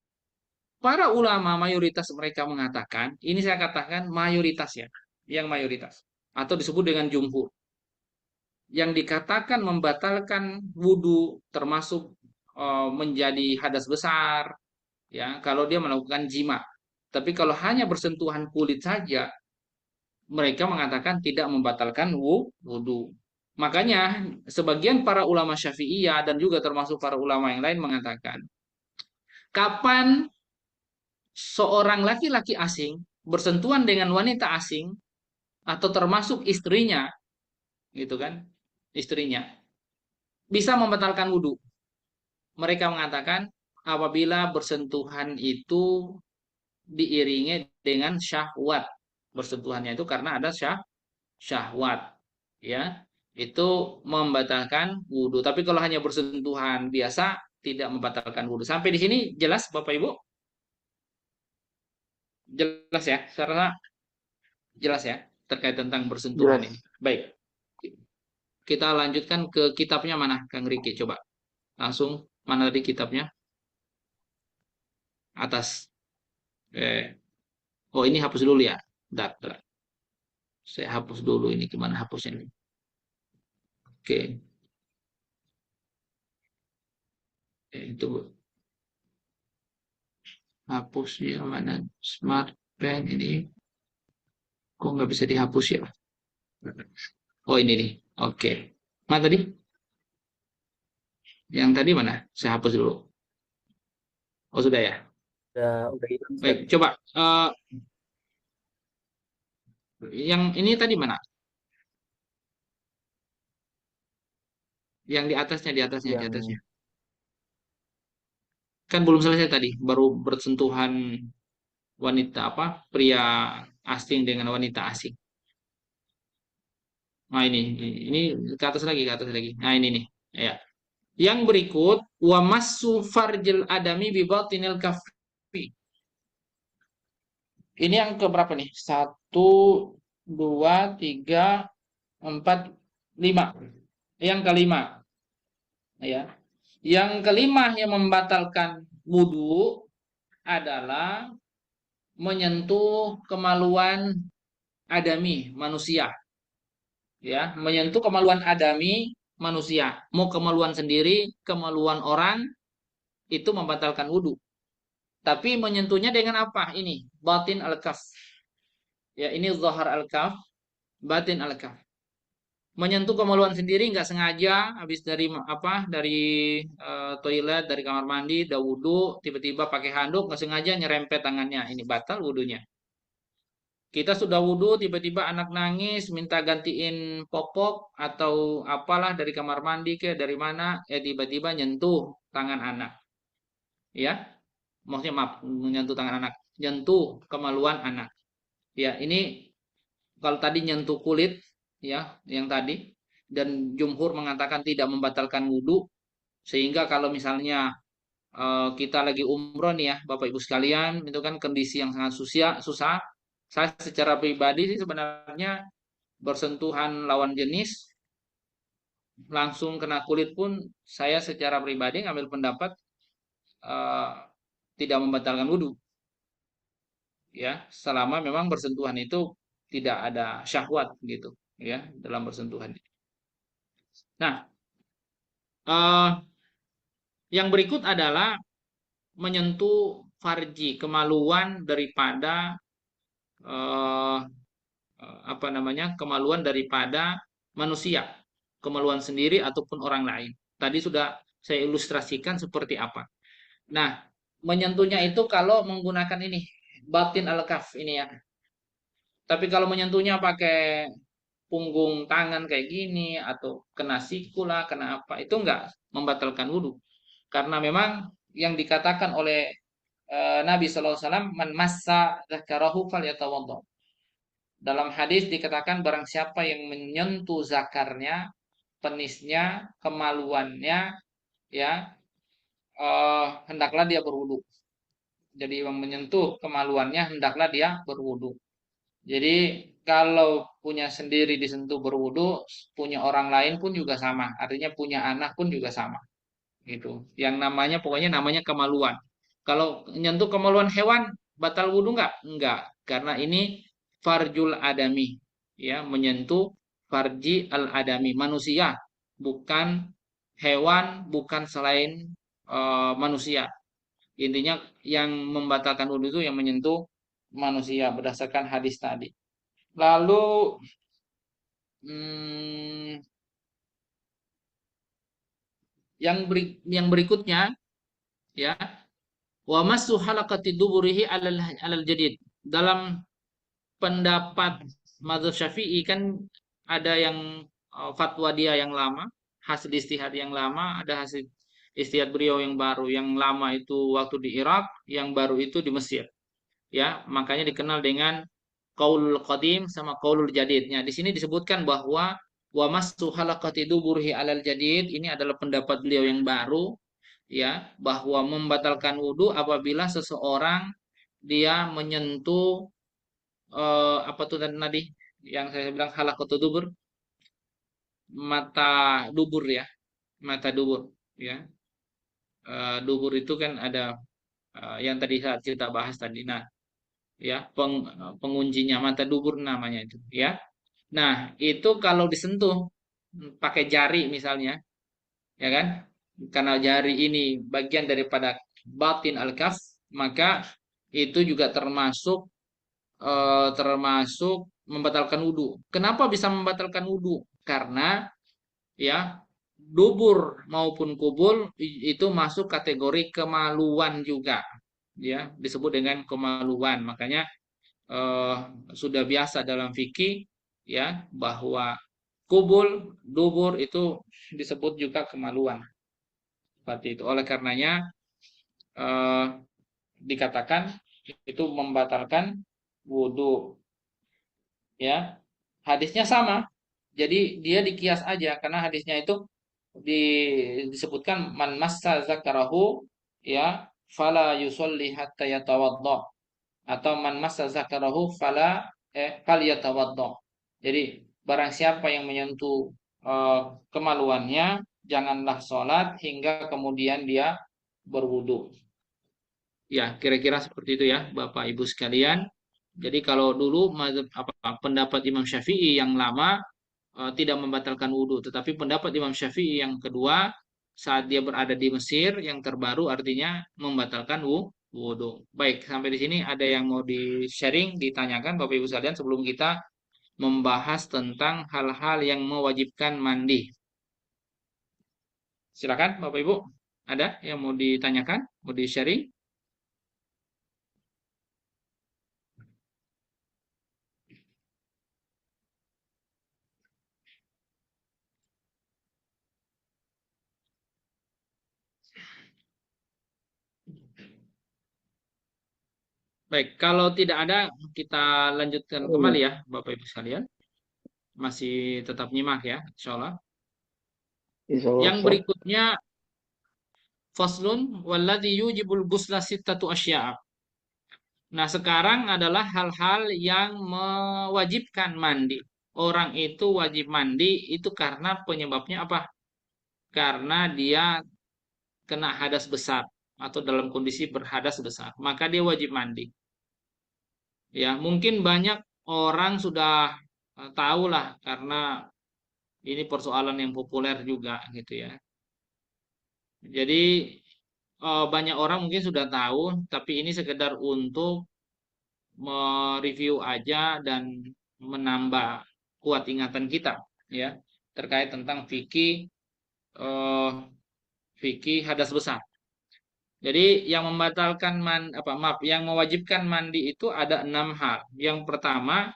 B: Para ulama mayoritas mereka mengatakan, ini saya katakan mayoritas ya, yang mayoritas atau disebut dengan jumhur. Yang dikatakan membatalkan wudhu termasuk menjadi hadas besar, ya kalau dia melakukan jima. Tapi kalau hanya bersentuhan kulit saja, mereka mengatakan tidak membatalkan wudhu. Makanya sebagian para ulama Syafi'iyah dan juga termasuk para ulama yang lain mengatakan, kapan seorang laki-laki asing bersentuhan dengan wanita asing atau termasuk istrinya, gitu kan, istrinya bisa membatalkan wudhu. Mereka mengatakan apabila bersentuhan itu diiringi dengan syahwat, bersentuhannya itu karena ada syahwat, ya itu membatalkan wudhu. Tapi kalau hanya bersentuhan biasa tidak membatalkan wudhu. Sampai di sini jelas Bapak Ibu? Jelas ya? Karena jelas ya terkait tentang bersentuhan
C: Jelas.
B: ini. Baik, kita lanjutkan ke kitabnya mana, Kang Riki? Coba langsung mana tadi kitabnya? Atas. Oh ini hapus dulu ya. Bentar. Saya hapus dulu ini gimana hapusnya ini? Oke, itu hapusnya mana? Smart Pen ini kok nggak bisa dihapus ya? Oh ini nih. Oke. Mana tadi? Yang tadi mana? Saya hapus dulu. Oh sudah ya.
A: Udah hilang Ustaz.
B: Baik, coba yang ini tadi mana? Yang di atasnya, di atasnya, di
A: Yang
B: atasnya. Kan belum selesai tadi, baru bersentuhan wanita apa? Pria asing dengan wanita asing. Nah ini ke atas lagi, ke atas lagi. Nah ini nih, ya. Yang berikut wa massu farjil adami bi batinil kaffi. Ini yang keberapa nih? Satu, dua, tiga, empat, lima. Yang kelima, ya. Yang kelima yang membatalkan wudhu adalah menyentuh kemaluan adami manusia, ya, menyentuh kemaluan adami manusia. Mau kemaluan sendiri, kemaluan orang itu membatalkan wudhu. Tapi menyentuhnya dengan apa? Ini batin al-kaf. Ya, ini zahar al-kaf, batin al-kaf. Menyentuh kemaluan sendiri nggak sengaja habis dari apa toilet, dari kamar mandi, udah wudhu, tiba-tiba pakai handuk nggak sengaja nyerempet tangannya, ini batal wudhunya. Kita sudah wudhu, tiba-tiba anak nangis minta gantiin popok atau apalah dari kamar mandi ke dari mana, ya tiba-tiba nyentuh tangan anak, ya, maksudnya maaf, menyentuh tangan anak, nyentuh kemaluan anak, ya. Ini kalau tadi nyentuh kulit, ya, yang tadi, dan jumhur mengatakan tidak membatalkan wudhu. Sehingga kalau misalnya kita lagi umroh nih ya, Bapak Ibu sekalian, itu kan kondisi yang sangat susah. Saya secara pribadi sih sebenarnya bersentuhan lawan jenis langsung kena kulit pun, saya secara pribadi ngambil pendapat eh, tidak membatalkan wudhu, ya, selama memang bersentuhan itu tidak ada syahwat gitu, ya, dalam bersentuhan. Nah, eh, yang berikut adalah menyentuh farji, kemaluan daripada eh, apa namanya, kemaluan daripada manusia, kemaluan sendiri ataupun orang lain. Tadi sudah saya ilustrasikan seperti apa. Nah, menyentuhnya itu kalau menggunakan ini batin al-kaf ini ya. Tapi kalau menyentuhnya pakai punggung tangan kayak gini atau kena siku lah, kena apa, itu enggak membatalkan wudhu. Karena memang yang dikatakan oleh Nabi SAW, man massa zakarahu falyatawaddo. Dalam hadis dikatakan barang siapa yang menyentuh zakarnya, penisnya, kemaluannya, ya, hendaklah dia berwudu. Jadi yang menyentuh kemaluannya hendaklah dia berwudu. Jadi kalau punya sendiri disentuh berwudu, punya orang lain pun juga sama. Artinya punya anak pun juga sama. Gitu. Yang namanya pokoknya namanya kemaluan. Kalau menyentuh kemaluan hewan batal wudu enggak? Enggak, karena ini farjul adami. Ya, menyentuh farji al adami manusia, bukan hewan, bukan selain manusia. Intinya yang membatalkan wudhu itu yang menyentuh manusia berdasarkan hadis tadi. Lalu hmm, yang berikutnya, ya, wa masu halaqati duburihi alal jadid. Dalam pendapat mazhab Syafi'i kan ada yang fatwa dia yang lama, hasil istihad yang lama, ada hasil istihad beliau yang baru. Yang lama itu waktu di Irak, yang baru itu di Mesir. Ya, makanya dikenal dengan qaulul qadim sama qaulul jadidnya. Di sini disebutkan bahwa wa masu halaqati duburihi alal jadid ini adalah pendapat beliau yang baru, ya, bahwa membatalkan wudhu apabila seseorang dia menyentuh apa tuh tadi yang saya bilang halaqatu dubur, mata dubur ya, mata dubur, ya. Dubur itu kan ada yang tadi saat kita bahas tadi. Nah, ya, penguncinya mata dubur namanya itu, ya. Nah, itu kalau disentuh pakai jari misalnya, ya kan? Karena jari ini bagian daripada batin al-kaf, maka itu juga termasuk membatalkan wudhu. Kenapa bisa membatalkan wudhu? Karena, ya, dubur maupun kubul itu masuk kategori kemaluan juga, ya, disebut dengan kemaluan. Makanya eh, sudah biasa dalam fikih, ya, bahwa kubul, dubur itu disebut juga kemaluan. Seperti itu. Oleh karenanya eh, dikatakan itu membatalkan wudhu. Ya, hadisnya sama. Jadi dia dikias aja karena hadisnya itu disebutkan man massa zakarahu ya fala yusolli hatta yatawaddo atau man massa zakarahu fal yatawaddo. Jadi barang siapa yang menyentuh kemaluannya janganlah sholat hingga kemudian dia berwudu. Ya, kira-kira seperti itu ya, Bapak Ibu sekalian. Jadi kalau dulu pendapat Imam Syafi'i yang lama tidak membatalkan wudhu, tetapi pendapat Imam Syafi'i yang kedua saat dia berada di Mesir yang terbaru artinya membatalkan wudhu. Baik, sampai di sini ada yang mau di-sharing, ditanyakan Bapak Ibu sekalian sebelum kita membahas tentang hal-hal yang mewajibkan mandi. Silakan Bapak Ibu, ada yang mau ditanyakan, mau di-sharing? Baik, kalau tidak ada, kita lanjutkan
C: Oh,
B: kembali
C: iya.
B: ya, Bapak Ibu sekalian. Masih tetap nyimak ya, insya Allah.
C: Insya Allah,
B: Yang
C: Ustaz.
B: berikutnya, faslun walladhi yujibul ghusla sittatu asya'a. Nah, sekarang adalah hal-hal yang mewajibkan mandi. Orang itu wajib mandi itu karena penyebabnya apa? Karena dia kena hadas besar atau dalam kondisi berhadas besar, maka dia wajib mandi. Ya, mungkin banyak orang sudah tahu lah karena ini persoalan yang populer juga gitu ya. Jadi banyak orang mungkin sudah tahu, tapi ini sekedar untuk mereview aja dan menambah kuat ingatan kita ya terkait tentang eh, fikih hadas besar. Jadi yang membatalkan yang mewajibkan mandi itu ada 6 hal. Yang pertama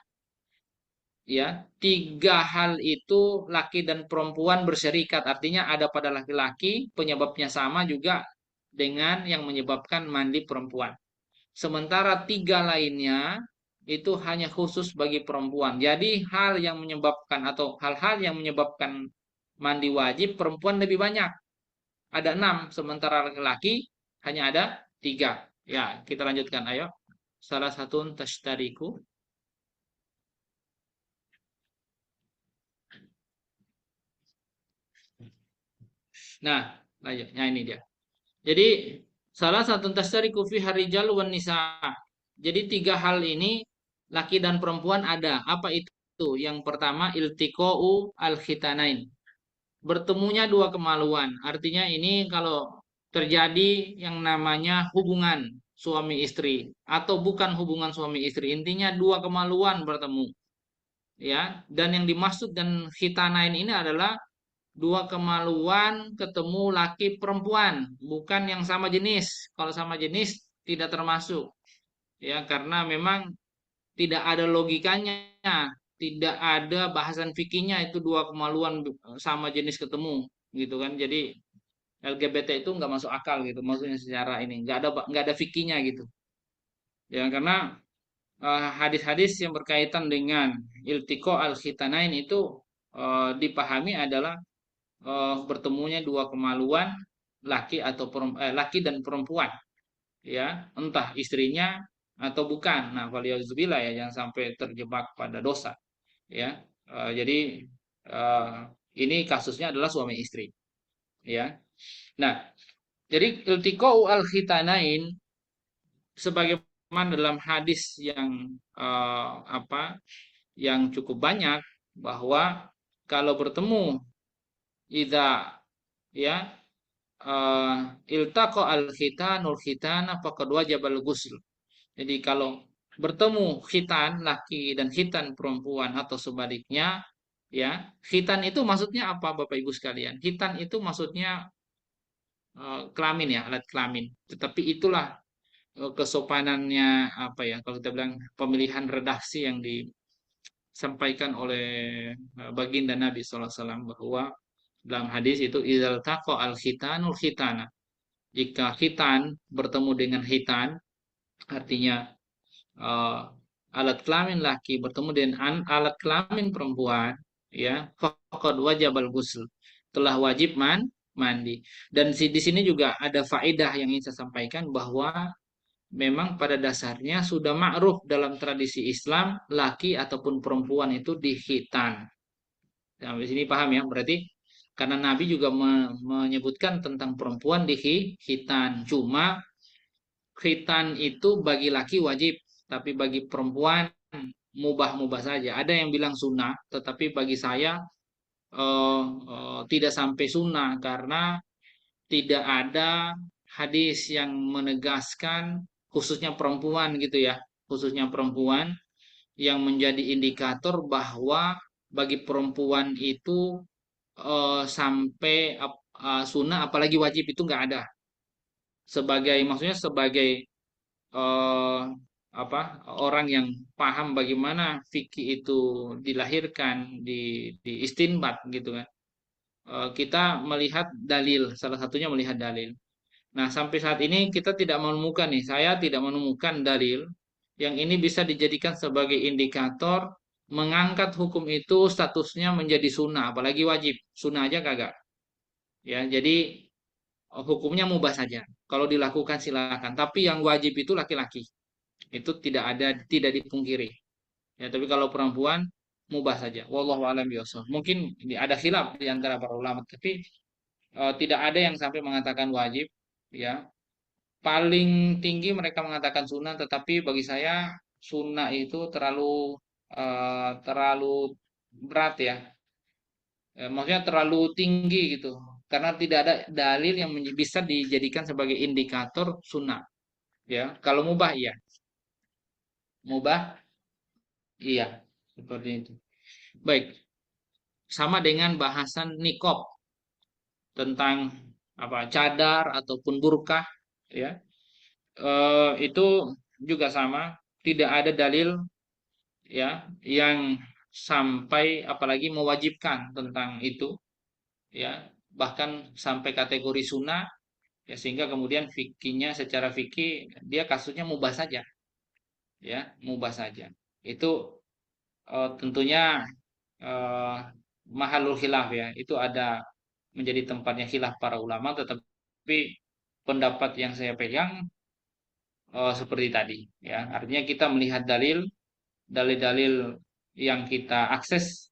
B: ya, 3 hal itu laki dan perempuan berserikat, artinya ada pada laki-laki, penyebabnya sama juga dengan yang menyebabkan mandi perempuan. Sementara 3 lainnya itu hanya khusus bagi perempuan. Jadi hal yang menyebabkan atau hal-hal yang menyebabkan mandi wajib perempuan lebih banyak. Ada 6, sementara laki-laki hanya ada 3. Ya, kita lanjutkan. Ayo. Salah satu tashtariku. Nah, lanjutnya ini dia. Jadi salah satu tashtariku fi harijal wan nisa. Jadi 3 hal ini laki dan perempuan ada. Apa itu? Yang pertama iltiqa'u al-khitanain. Bertemunya 2 kemaluan. Artinya ini kalau terjadi yang namanya hubungan suami istri atau bukan hubungan suami istri, intinya 2 kemaluan bertemu, ya. Dan yang dimaksud dan khitanain ini adalah 2 kemaluan ketemu laki perempuan, bukan yang sama jenis. Kalau sama jenis tidak termasuk, ya, karena memang tidak ada logikanya, tidak ada bahasan fikihnya itu 2 kemaluan sama jenis ketemu, gitu kan. Jadi LGBT itu nggak masuk akal gitu, maksudnya secara ini nggak ada fikihnya gitu, ya karena hadis-hadis yang berkaitan dengan iltiko al khitanain itu dipahami adalah bertemunya 2 kemaluan laki dan perempuan, ya entah istrinya atau bukan. Nah, waliyadzubillah ya, jangan sampai terjebak pada dosa ya. Jadi eh, ini kasusnya adalah suami istri ya. Nah, jadi iltiqa'u al-khitanain sebagaimana dalam hadis yang yang cukup banyak bahwa kalau bertemu idza ya iltaqa al-khitanul khitana faqad wajabal ghusl. Jadi kalau bertemu khitan laki dan khitan perempuan atau sebaliknya, ya, khitan itu maksudnya apa Bapak Ibu sekalian? Khitan itu maksudnya kelamin ya, alat kelamin. Tetapi itulah kesopanannya apa ya, kalau kita bilang pemilihan redaksi yang disampaikan oleh baginda Nabi SAW bahwa dalam hadis itu idzal taqa al khitanul khitana, jika khitan bertemu dengan khitan, artinya eh, alat kelamin laki bertemu dengan alat kelamin perempuan, ya faqad wajibal ghusl, telah wajib mandi. Dan di sini juga ada faedah yang ingin saya sampaikan bahwa memang pada dasarnya sudah ma'ruf dalam tradisi Islam laki ataupun perempuan itu dikhitan. Sampai sini paham ya? Berarti karena Nabi juga menyebutkan tentang perempuan dikhitan. Cuma khitan itu bagi laki wajib, tapi bagi perempuan mubah-mubah saja. Ada yang bilang sunnah, tetapi bagi saya tidak sampai sunnah karena tidak ada hadis yang menegaskan khususnya perempuan gitu ya, khususnya perempuan yang menjadi indikator bahwa bagi perempuan itu sampai sunnah apalagi wajib itu nggak ada. Sebagai maksudnya sebagai eh, apa orang yang paham bagaimana fikih itu dilahirkan di istinbat gitu kan. Kita melihat dalil, salah satunya melihat dalil. Nah, sampai saat ini kita tidak menemukan nih, saya tidak menemukan dalil yang ini bisa dijadikan sebagai indikator mengangkat hukum itu statusnya menjadi sunnah, apalagi wajib. Sunnah aja kagak. Ya, jadi hukumnya mubah saja. Kalau dilakukan silakan. Tapi yang wajib itu laki-laki. Itu tidak ada, tidak dipungkiri. Ya, tapi kalau perempuan mubah saja. Wallahu a'lam bishawab. Mungkin ada khilaf di antara para ulama, tapi tidak ada yang sampai mengatakan wajib. Ya, paling tinggi mereka mengatakan sunnah, tetapi bagi saya sunnah itu terlalu berat ya. Maksudnya terlalu tinggi gitu. Karena tidak ada dalil yang bisa dijadikan sebagai indikator sunnah. Ya, kalau mubah iya, mubah iya, seperti itu. Baik, sama dengan bahasan nikob tentang apa cadar ataupun burkah, ya. Itu juga sama, tidak ada dalil ya yang sampai apalagi mewajibkan tentang itu, ya, bahkan sampai kategori sunnah, ya, sehingga kemudian fikihnya secara fikih dia kasusnya mubah saja, ya, mubah saja. Itu tentunya eh, mahalul khilaf ya, itu ada menjadi tempatnya khilaf para ulama, tetapi pendapat yang saya pegang seperti tadi, ya, artinya kita melihat dalil-dalil yang kita akses,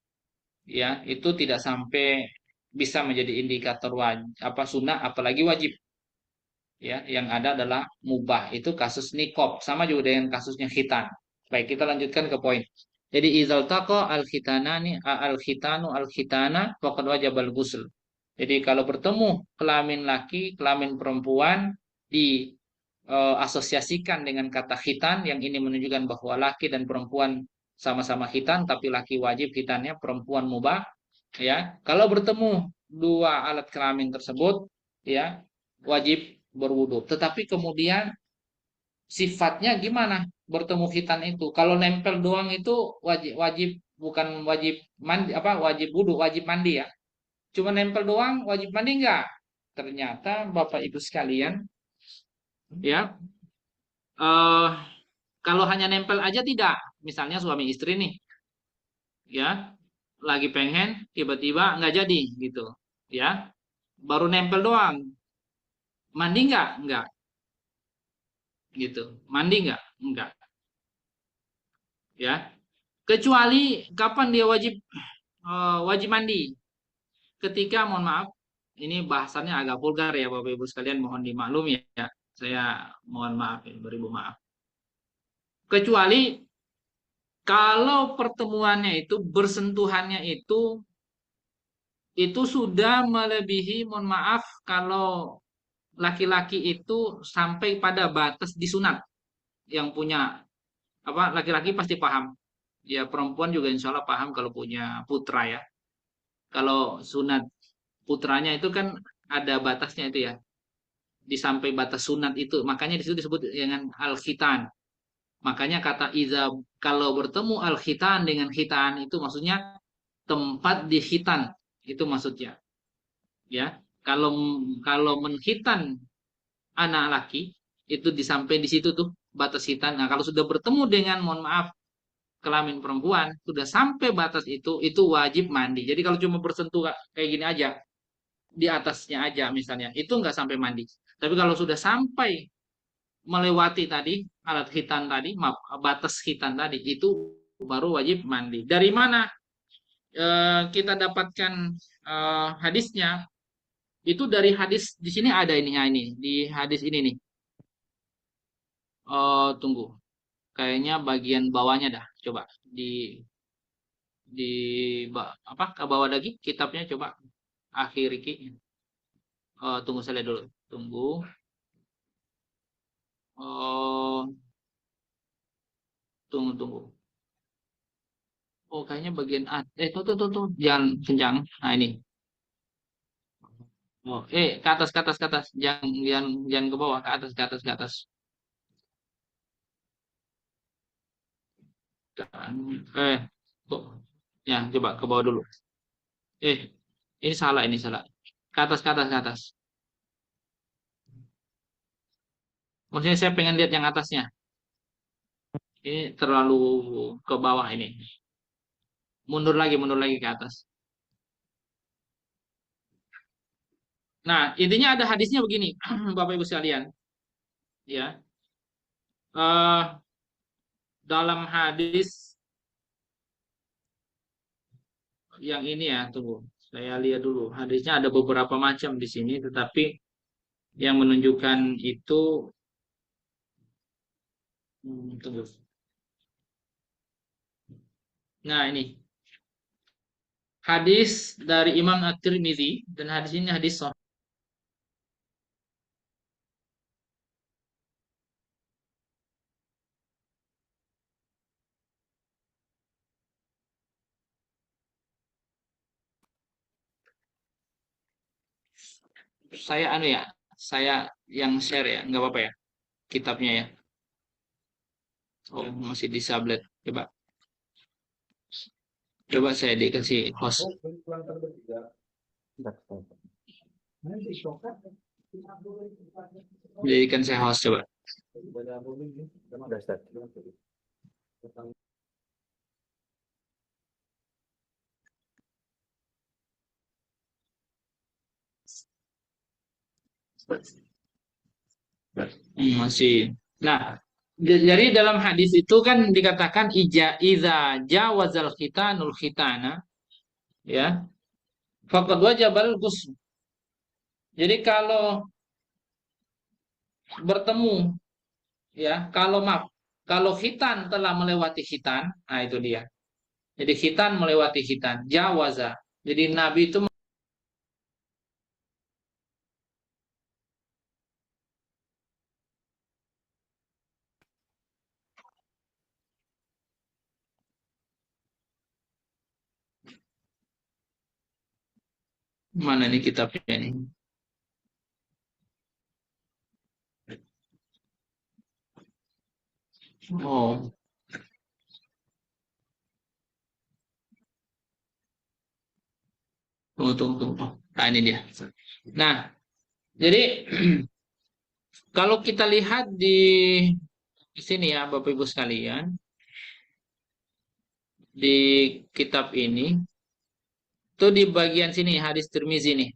B: ya, itu tidak sampai bisa menjadi indikator wajib apa sunnah apalagi wajib, ya, yang ada adalah mubah. Itu kasus nikob, sama juga dengan kasusnya khitan. Baik, kita lanjutkan ke poin. Jadi izal taqa al khitanani al khitanu al khitana faqad wajibal ghusl. Jadi kalau bertemu kelamin laki kelamin perempuan di asosiasikan dengan kata khitan, yang ini menunjukkan bahwa laki dan perempuan sama-sama khitan, tapi laki wajib khitannya, perempuan mubah, ya. Kalau bertemu dua alat kelamin tersebut, ya, wajib berwudu. Tetapi kemudian sifatnya gimana bertemu khitan itu? Kalau nempel doang itu wajib wajib bukan wajib mandi apa wajib wudu, wajib mandi ya. Cuma nempel doang wajib mandi enggak? Ternyata Bapak Ibu sekalian, ya, eh kalau hanya nempel aja tidak. Misalnya suami istri nih, ya, lagi pengen tiba-tiba nggak jadi gitu, ya. Baru nempel doang. Mandi nggak? Nggak, gitu. Mandi nggak? Nggak, ya. Kecuali kapan dia wajib mandi? Ketika, mohon maaf, ini bahasannya agak vulgar ya Bapak Ibu sekalian, mohon dimaklumi ya. Saya mohon maaf ya, beribu maaf. Kecuali kalau pertemuannya itu bersentuhannya itu sudah melebihi, mohon maaf, kalau laki-laki itu sampai pada batas disunat. Yang punya apa laki-laki pasti paham. Ya perempuan juga insya Allah paham kalau punya putra ya. Kalau sunat putranya itu kan ada batasnya itu ya. Di sampai batas sunat itu. Makanya disitu disebut dengan al-khitan. Makanya kata iza, kalau bertemu al khitan dengan khitan itu maksudnya tempat di khitan, itu maksudnya. Ya, kalau kalau menghitan anak laki itu disampai di situ tuh batas khitan. Nah, kalau sudah bertemu dengan, mohon maaf, kelamin perempuan, sudah sampai batas itu wajib mandi. Jadi kalau cuma bersentuh kayak gini aja, di atasnya aja misalnya, itu nggak sampai mandi. Tapi kalau sudah sampai melewati tadi alat khitan tadi, maaf, batas khitan tadi, itu baru wajib mandi. Dari mana kita dapatkan hadisnya? Itu dari hadis di sini ada ini, ya ini di hadis ini nih. Tunggu, kayaknya bagian bawahnya dah. Coba di apa ke bawah lagi kitabnya coba akhiri Ki. Tunggu saya lihat dulu. Tunggu. Oh, tunggu. Oh, kayaknya bagian tuh, jangan kencang. Nah, ini. Oh, ke atas. Jangan ke bawah, ke atas. Eh, kok. Ya, coba ke bawah dulu. Eh, ini salah. Ke atas. Maksudnya saya pengen lihat yang atasnya. Ini terlalu ke bawah ini. Mundur lagi ke atas. Nah, intinya ada hadisnya begini, Bapak Ibu sekalian, ya. Eh, dalam hadis yang ini ya, tunggu. Saya lihat dulu. Hadisnya ada beberapa macam di sini, tetapi yang menunjukkan itu, tunggu. Nah, ini hadis dari Imam At-Tirmidzi dan hadis ini hadis sahih. Saya anu ya, saya yang share ya, nggak apa-apa ya, kitabnya ya. Oh, masih di sublet. Coba saya dikasih host. Jadikan saya host coba. Masih. Nah, jadi dalam hadis itu kan dikatakan iza jawazal khitanul khitana, ya. Faqad wajabal ghusl. Jadi kalau bertemu, ya, kalau maaf, kalau khitan telah melewati khitan, nah itu dia. Jadi khitan melewati khitan, jawaza. Jadi Nabi itu mana nih kitabnya ini? Oh, tunggu. Nah, ini dia. Nah, jadi kalau kita lihat di sini ya, Bapak Ibu sekalian, di kitab ini, tuh di bagian sini hadis Tirmizi nih.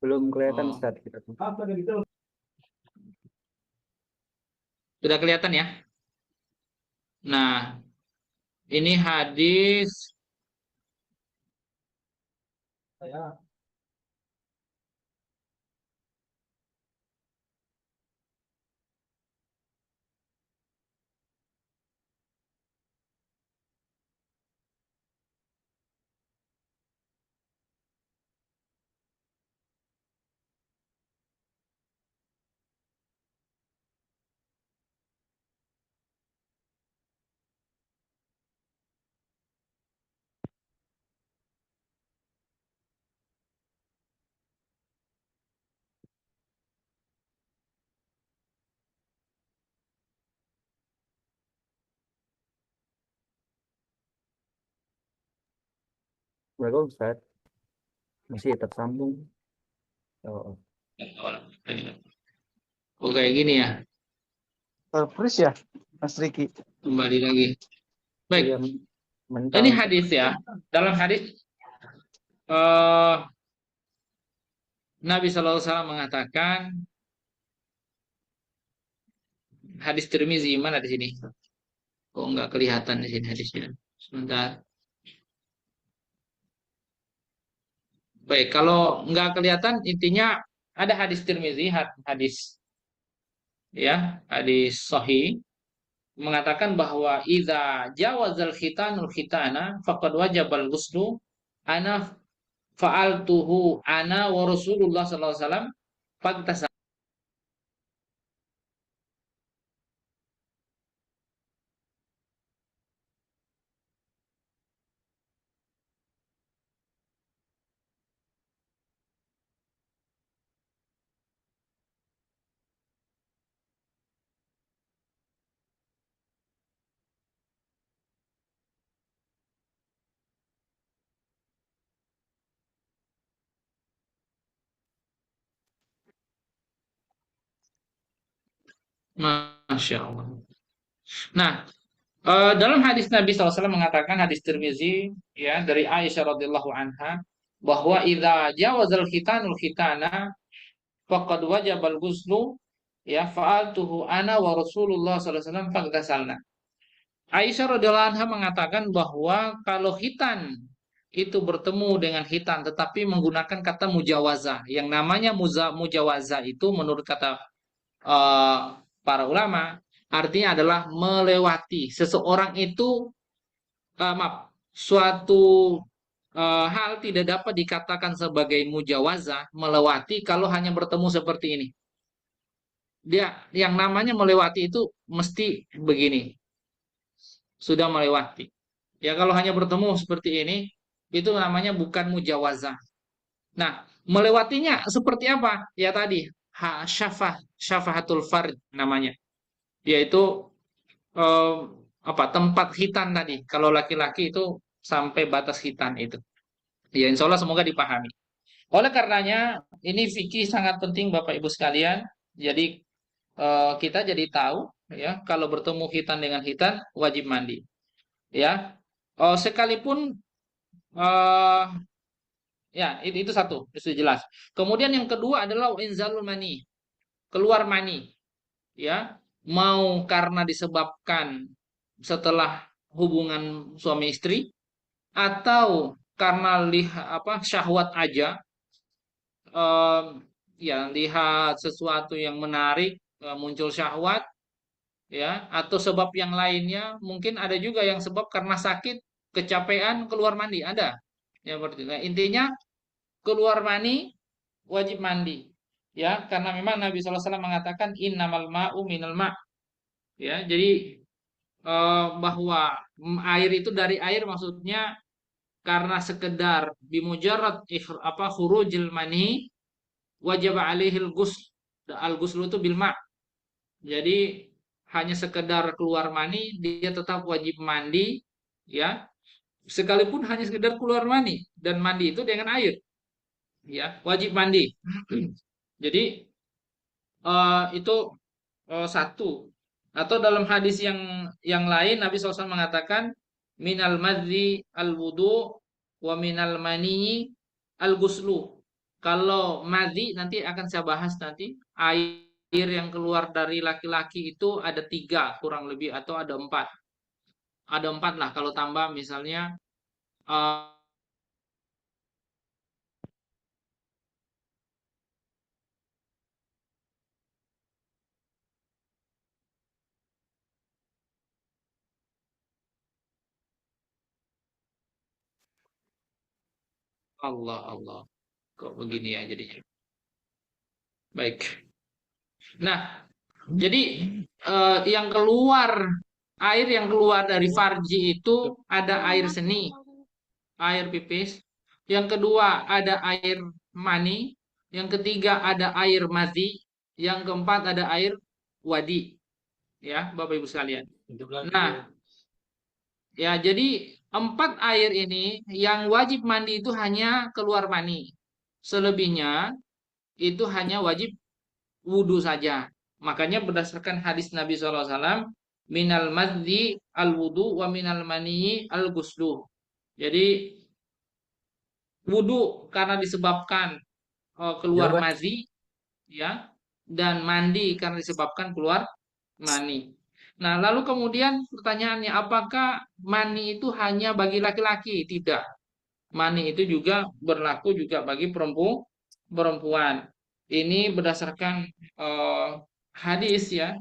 A: Belum kelihatan
B: Oh,
A: Ustaz kita.
B: sudah kelihatan ya? Nah, ini hadis
A: Assalamualaikum Ustaz. Masih tersambung. Oh,
B: Oh, kayak gini ya.
C: Terpris ya, Mas Riki.
B: Kembali lagi.
A: iya,
B: Baik,
A: mental.
B: ini hadis ya. Dalam hadis eh Nabi SAW mengatakan, hadis Tirmizi mana di sini? Kok nggak kelihatan di sini hadisnya? Sebentar. Baik, kalau nggak kelihatan, intinya ada hadis Tirmizi, hadis ya, hadis Sahih mengatakan bahwa idza jawazal khitanul khitana faqad wajabal ghuslu ana fa'altuhu ana wa Rasulullah sallallahu alaihi wasallam fagtasal. Masya Allah. Nah, dalam hadis Nabi SAW mengatakan, hadis Tirmizi ya dari Aisyah radhiyallahu anha, bahwa idza jawazal khitanul khitana faqad wajabal ghuslu ya fa'altuhu ana wa Rasulullah sallallahu alaihi wasallam fagtasalna. Aisyah radhiyallahu anha mengatakan bahwa kalau khitan itu bertemu dengan khitan tetapi menggunakan kata mujawazah. Yang namanya mujawazah itu menurut kata eh, para ulama artinya adalah melewati. Seseorang itu maaf, suatu hal tidak dapat dikatakan sebagai mujawazah melewati kalau hanya bertemu seperti ini. Dia yang namanya melewati itu mesti begini, sudah melewati. Ya kalau hanya bertemu seperti ini itu namanya bukan mujawazah. Nah, melewatinya seperti apa? Ya tadi syafahatul fard namanya, yaitu eh, apa tempat khitan tadi. Kalau laki-laki itu sampai batas khitan itu. Ya, insya Allah semoga dipahami. Oleh karenanya, ini fikih sangat penting Bapak Ibu sekalian. Jadi kita jadi tahu ya kalau bertemu khitan dengan khitan wajib mandi. Ya, sekalipun eh ya itu satu, itu jelas. Kemudian yang kedua adalah inzalul mani, keluar mani. Ya, mau karena disebabkan setelah hubungan suami istri atau karena syahwat aja, em, ya lihat sesuatu yang menarik, muncul syahwat, ya atau sebab yang lainnya, mungkin ada juga yang sebab karena sakit, kecapean, keluar mandi ada ya berarti. Nah, intinya keluar mani wajib mandi ya karena memang Nabi SAW mengatakan innamal ma'u minal ma', ya jadi bahwa air itu dari air maksudnya karena sekedar bimujarrad khurujil mani wajib alaihil ghusl. Al ghusl itu bil ma'. Jadi hanya sekedar keluar mani dia tetap wajib mandi ya. Sekalipun hanya sekedar keluar mani dan mandi itu dengan air ya, wajib mandi. Jadi itu satu. Atau dalam hadis yang lain Nabi SAW mengatakan minal madzi al wudu wa minal mani al guslu. Kalau madzi nanti akan saya bahas nanti, air yang keluar dari laki-laki itu ada tiga kurang lebih atau ada empat lah kalau tambah misalnya eh, Allah Allah kok begini ya jadinya. Baik. Nah, jadi air yang keluar dari farji itu ada air seni, air pipis. Yang kedua ada air mani. Yang ketiga ada air madhi. Yang keempat ada air wadi. Ya, Bapak Ibu sekalian. Nah, ya jadi 4 air ini yang wajib mandi itu hanya keluar mani. Selebihnya itu hanya wajib wudhu saja. Makanya berdasarkan hadis Nabi SAW, minal madzi al wudhu wa minal mani al guslu. Jadi wudhu karena disebabkan keluar
C: Jawaban.
B: madzi, ya, dan mandi karena disebabkan keluar mani. Nah, lalu kemudian pertanyaannya, apakah mani itu hanya bagi laki-laki? Tidak. Mani itu juga berlaku juga bagi perempuan. Ini berdasarkan eh, hadis ya,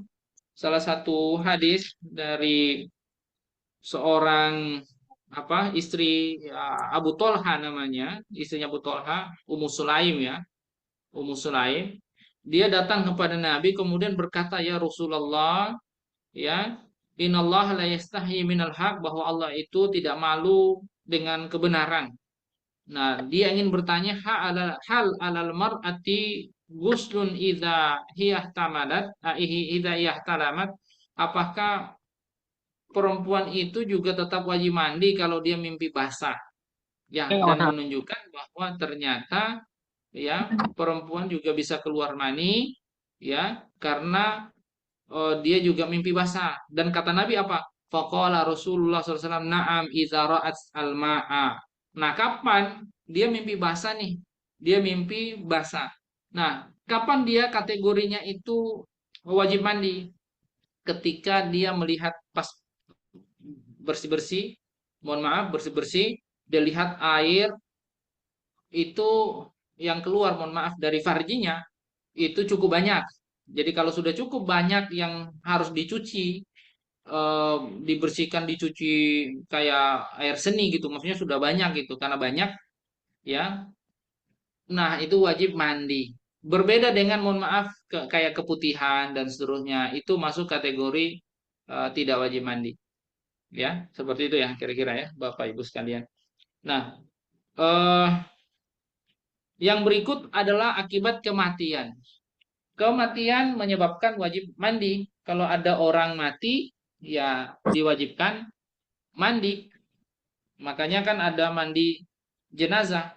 B: salah satu hadis dari seorang istri ya, Abu Tolha namanya, istrinya Abu Tolha, Ummu Sulaim ya, Ummu Sulaim. Dia datang kepada Nabi kemudian berkata, ya Rasulullah, ya, innallaha la yastahi minal haq, bahwa Allah itu tidak malu dengan kebenaran. Nah, dia ingin bertanya, hal alal mar'ati guslun idza hiya tamadat, idza hiya talamat, apakah perempuan itu juga tetap wajib mandi kalau dia mimpi basah? Ya, dan menunjukkan bahwa ternyata ya perempuan juga bisa keluar mani ya karena dia juga mimpi basah. Dan kata Nabi apa? Faqala Rasulullah SAW, na'am idza ra'at al-ma'a. Nah, kapan dia mimpi basah nih? Dia mimpi basah. Nah, kapan dia kategorinya itu wajib mandi? Ketika dia melihat pas bersih-bersih, mohon maaf, bersih-bersih, dia lihat air itu yang keluar, mohon maaf, dari farjinya itu cukup banyak. Jadi kalau sudah cukup banyak yang harus dicuci, dibersihkan, dicuci kayak air seni gitu, maksudnya sudah banyak gitu, karena banyak ya. Nah, itu wajib mandi. Berbeda dengan, mohon maaf, kayak keputihan dan seterusnya, itu masuk kategori tidak wajib mandi. Ya, seperti itu ya kira-kira ya, Bapak Ibu sekalian. Nah, eh, yang berikut adalah akibat kematian. Kematian menyebabkan wajib mandi. Kalau ada orang mati, ya diwajibkan mandi. Makanya kan ada mandi jenazah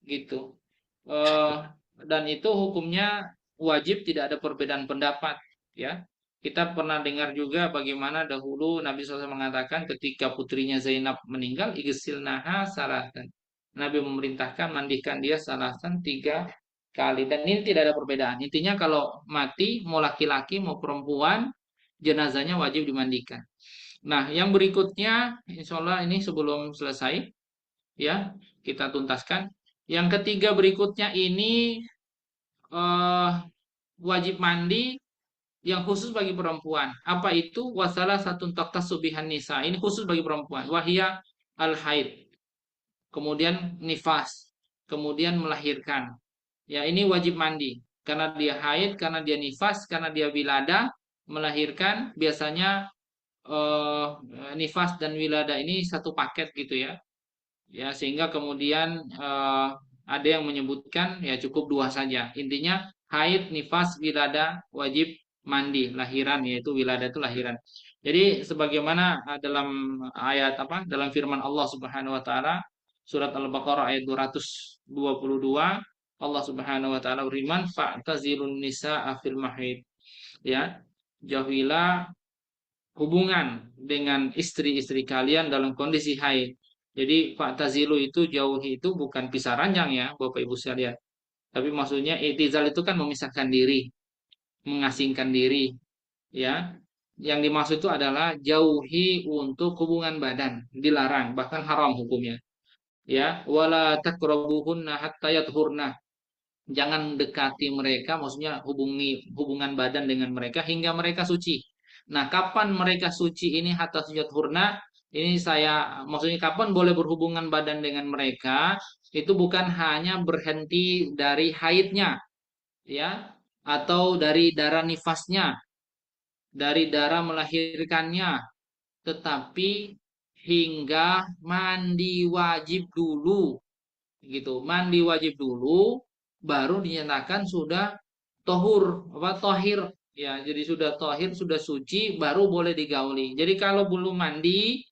B: gitu. Eh, dan itu hukumnya wajib, tidak ada perbedaan pendapat ya. Kita pernah dengar juga bagaimana dahulu Nabi SAW mengatakan ketika putrinya Zainab meninggal, igsilnaha salatan. Nabi memerintahkan mandikan dia salatan 3 kali. Dan ini tidak ada perbedaan. Intinya kalau mati, mau laki-laki mau perempuan, jenazahnya wajib dimandikan. Nah, yang berikutnya, insya Allah ini sebelum selesai, ya, kita tuntaskan. Yang ketiga berikutnya ini eh, wajib mandi yang khusus bagi perempuan. Apa itu? Wasalah satu taktas subihan nisa. Ini khusus bagi perempuan. Wahia al haid. Kemudian nifas. Kemudian melahirkan. Ya, ini wajib mandi. Karena dia haid, karena dia nifas, karena dia wilada, melahirkan. Biasanya eh, nifas dan wilada ini satu paket gitu ya. Ya, sehingga kemudian ada yang menyebutkan ya cukup 2 saja. Intinya haid, nifas, wilada wajib mandi, lahiran, yaitu wilada itu lahiran. Jadi sebagaimana dalam ayat dalam firman Allah Subhanahu wa taala surat Al-Baqarah ayat 222, Allah Subhanahu wa taala beriman, fa'tazilun nisaa fil mahid. Ya, jauhilah hubungan dengan istri-istri kalian dalam kondisi haid. Jadi Pak Tazilu itu jauhi itu bukan pisah ranjang ya Bapak Ibu sekalian. Tapi maksudnya itizal itu kan memisahkan diri, mengasingkan diri ya. Yang dimaksud itu adalah jauhi untuk hubungan badan, dilarang, bahkan haram hukumnya. Ya, wala taqrabuhunna hatta yathurna. Jangan dekati mereka, maksudnya hubungan badan dengan mereka hingga mereka suci. Nah, kapan mereka suci ini hatta sujud hurna? Ini saya maksudnya kapan boleh berhubungan badan dengan mereka? Itu bukan hanya berhenti dari haidnya, ya, atau dari darah nifasnya, dari darah melahirkannya, tetapi hingga mandi wajib dulu, gitu. Mandi wajib dulu, baru dinyatakan sudah tohur, tohir, ya. Jadi sudah tohir, sudah suci, baru boleh digauli. Jadi kalau belum mandi,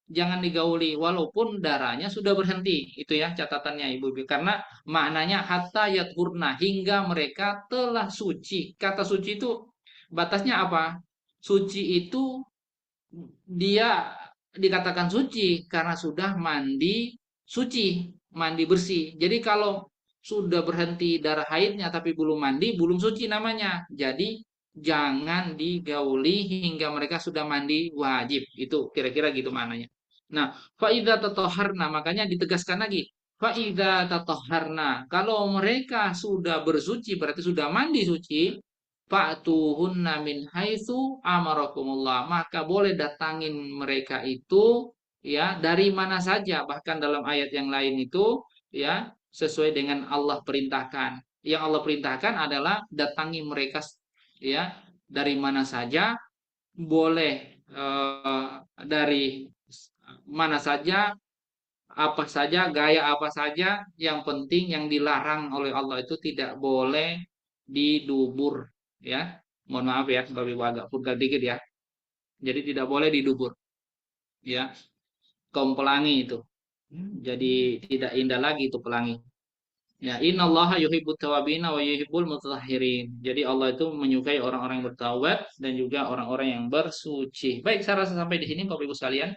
B: jangan digauli walaupun darahnya sudah berhenti. Itu ya catatannya Ibu-ibu. Karena maknanya hatta yathurna, hingga mereka telah suci. Kata suci itu batasnya apa? Suci itu dia dikatakan suci karena sudah mandi suci, mandi bersih. Jadi kalau sudah berhenti darah haidnya tapi belum mandi, belum suci namanya. Jadi jangan digauli hingga mereka sudah mandi wajib. Itu kira-kira gitu maknanya. Nah, faida tatoharna, makanya ditegaskan lagi. Faida tatoharna, kalau mereka sudah bersuci berarti sudah mandi suci, fa'tuhunna min haitsu amarakumullah, maka boleh datangin mereka itu ya dari mana saja, bahkan dalam ayat yang lain itu ya sesuai dengan Allah perintahkan. Yang Allah perintahkan adalah datangi mereka ya dari mana saja, boleh dari mana saja, apa saja, gaya apa saja, yang penting yang dilarang oleh Allah itu tidak boleh didubur ya. Mohon maaf ya kalau Ibu agak vulgar dikit ya. Jadi tidak boleh didubur ya. Kaum pelangi itu. Jadi tidak indah lagi itu pelangi. Ya, innallaha yuhibbut tawabina wa yuhibbul mutatahhirin. Jadi Allah itu menyukai orang-orang yang bertaubat dan juga orang-orang yang bersuci. Baik, saya rasa sampai di sini Bapak Ibu sekalian.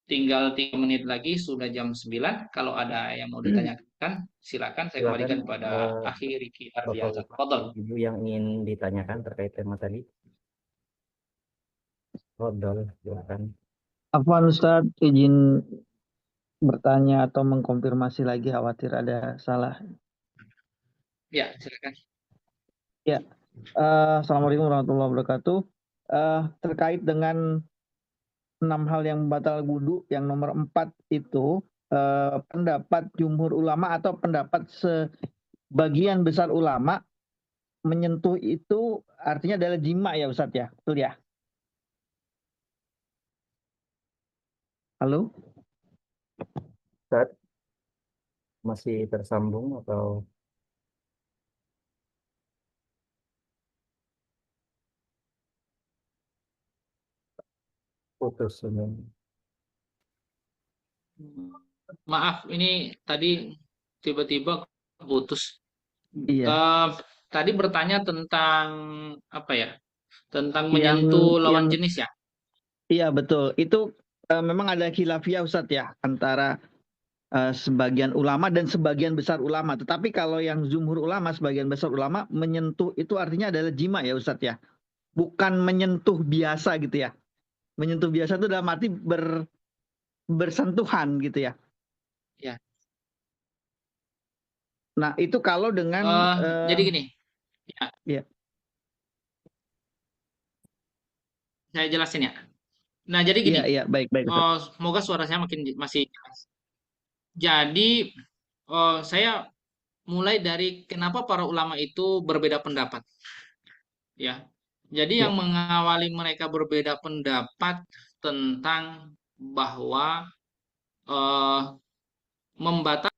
B: Tinggal 3 menit lagi sudah jam 9. Kalau ada yang mau ditanyakan, silakan saya
A: Silakan
B: kembalikan kepada Akhi Riki Ardiansa.
A: Bapak
B: Fadal.
A: Ibu yang ingin ditanyakan terkait tema tadi. Fadal, silakan.
C: Afwan Ustadz, izin bertanya atau mengkonfirmasi lagi, khawatir ada salah.
B: Ya, silakan.
C: Ya, Assalamualaikum warahmatullahi wabarakatuh. Terkait dengan 6 hal yang membatal wudhu, yang nomor 4 itu pendapat jumhur ulama atau pendapat sebagian besar ulama, menyentuh itu artinya adalah jima ya Ustadz ya, betul ya? Halo?
A: Ustaz, masih tersambung atau putus semua?
B: Maaf, ini tadi tiba-tiba putus.
C: Iya.
B: Tadi bertanya tentang apa ya? Tentang
C: Yang
B: menyentuh lawan
C: yang
B: jenis ya?
C: iya betul. Itu memang ada khilafiyah Ustadz ya antara sebagian ulama dan sebagian besar ulama. Tetapi kalau yang jumhur ulama, sebagian besar ulama menyentuh itu artinya adalah jima ya Ustadz ya. Bukan menyentuh biasa gitu ya. Menyentuh biasa itu dalam arti bersentuhan gitu ya.
B: Ya.
C: Nah, itu kalau dengan
B: Jadi gini, ya,
C: ya.
B: saya jelasin ya. Nah, jadi gini,
C: Iya, baik Ustadz.
B: semoga suara saya masih jelas. Jadi, saya mulai dari kenapa para ulama itu berbeda pendapat, ya. Jadi
C: Ya.
B: yang mengawali mereka berbeda pendapat tentang bahwa eh, membatalkan.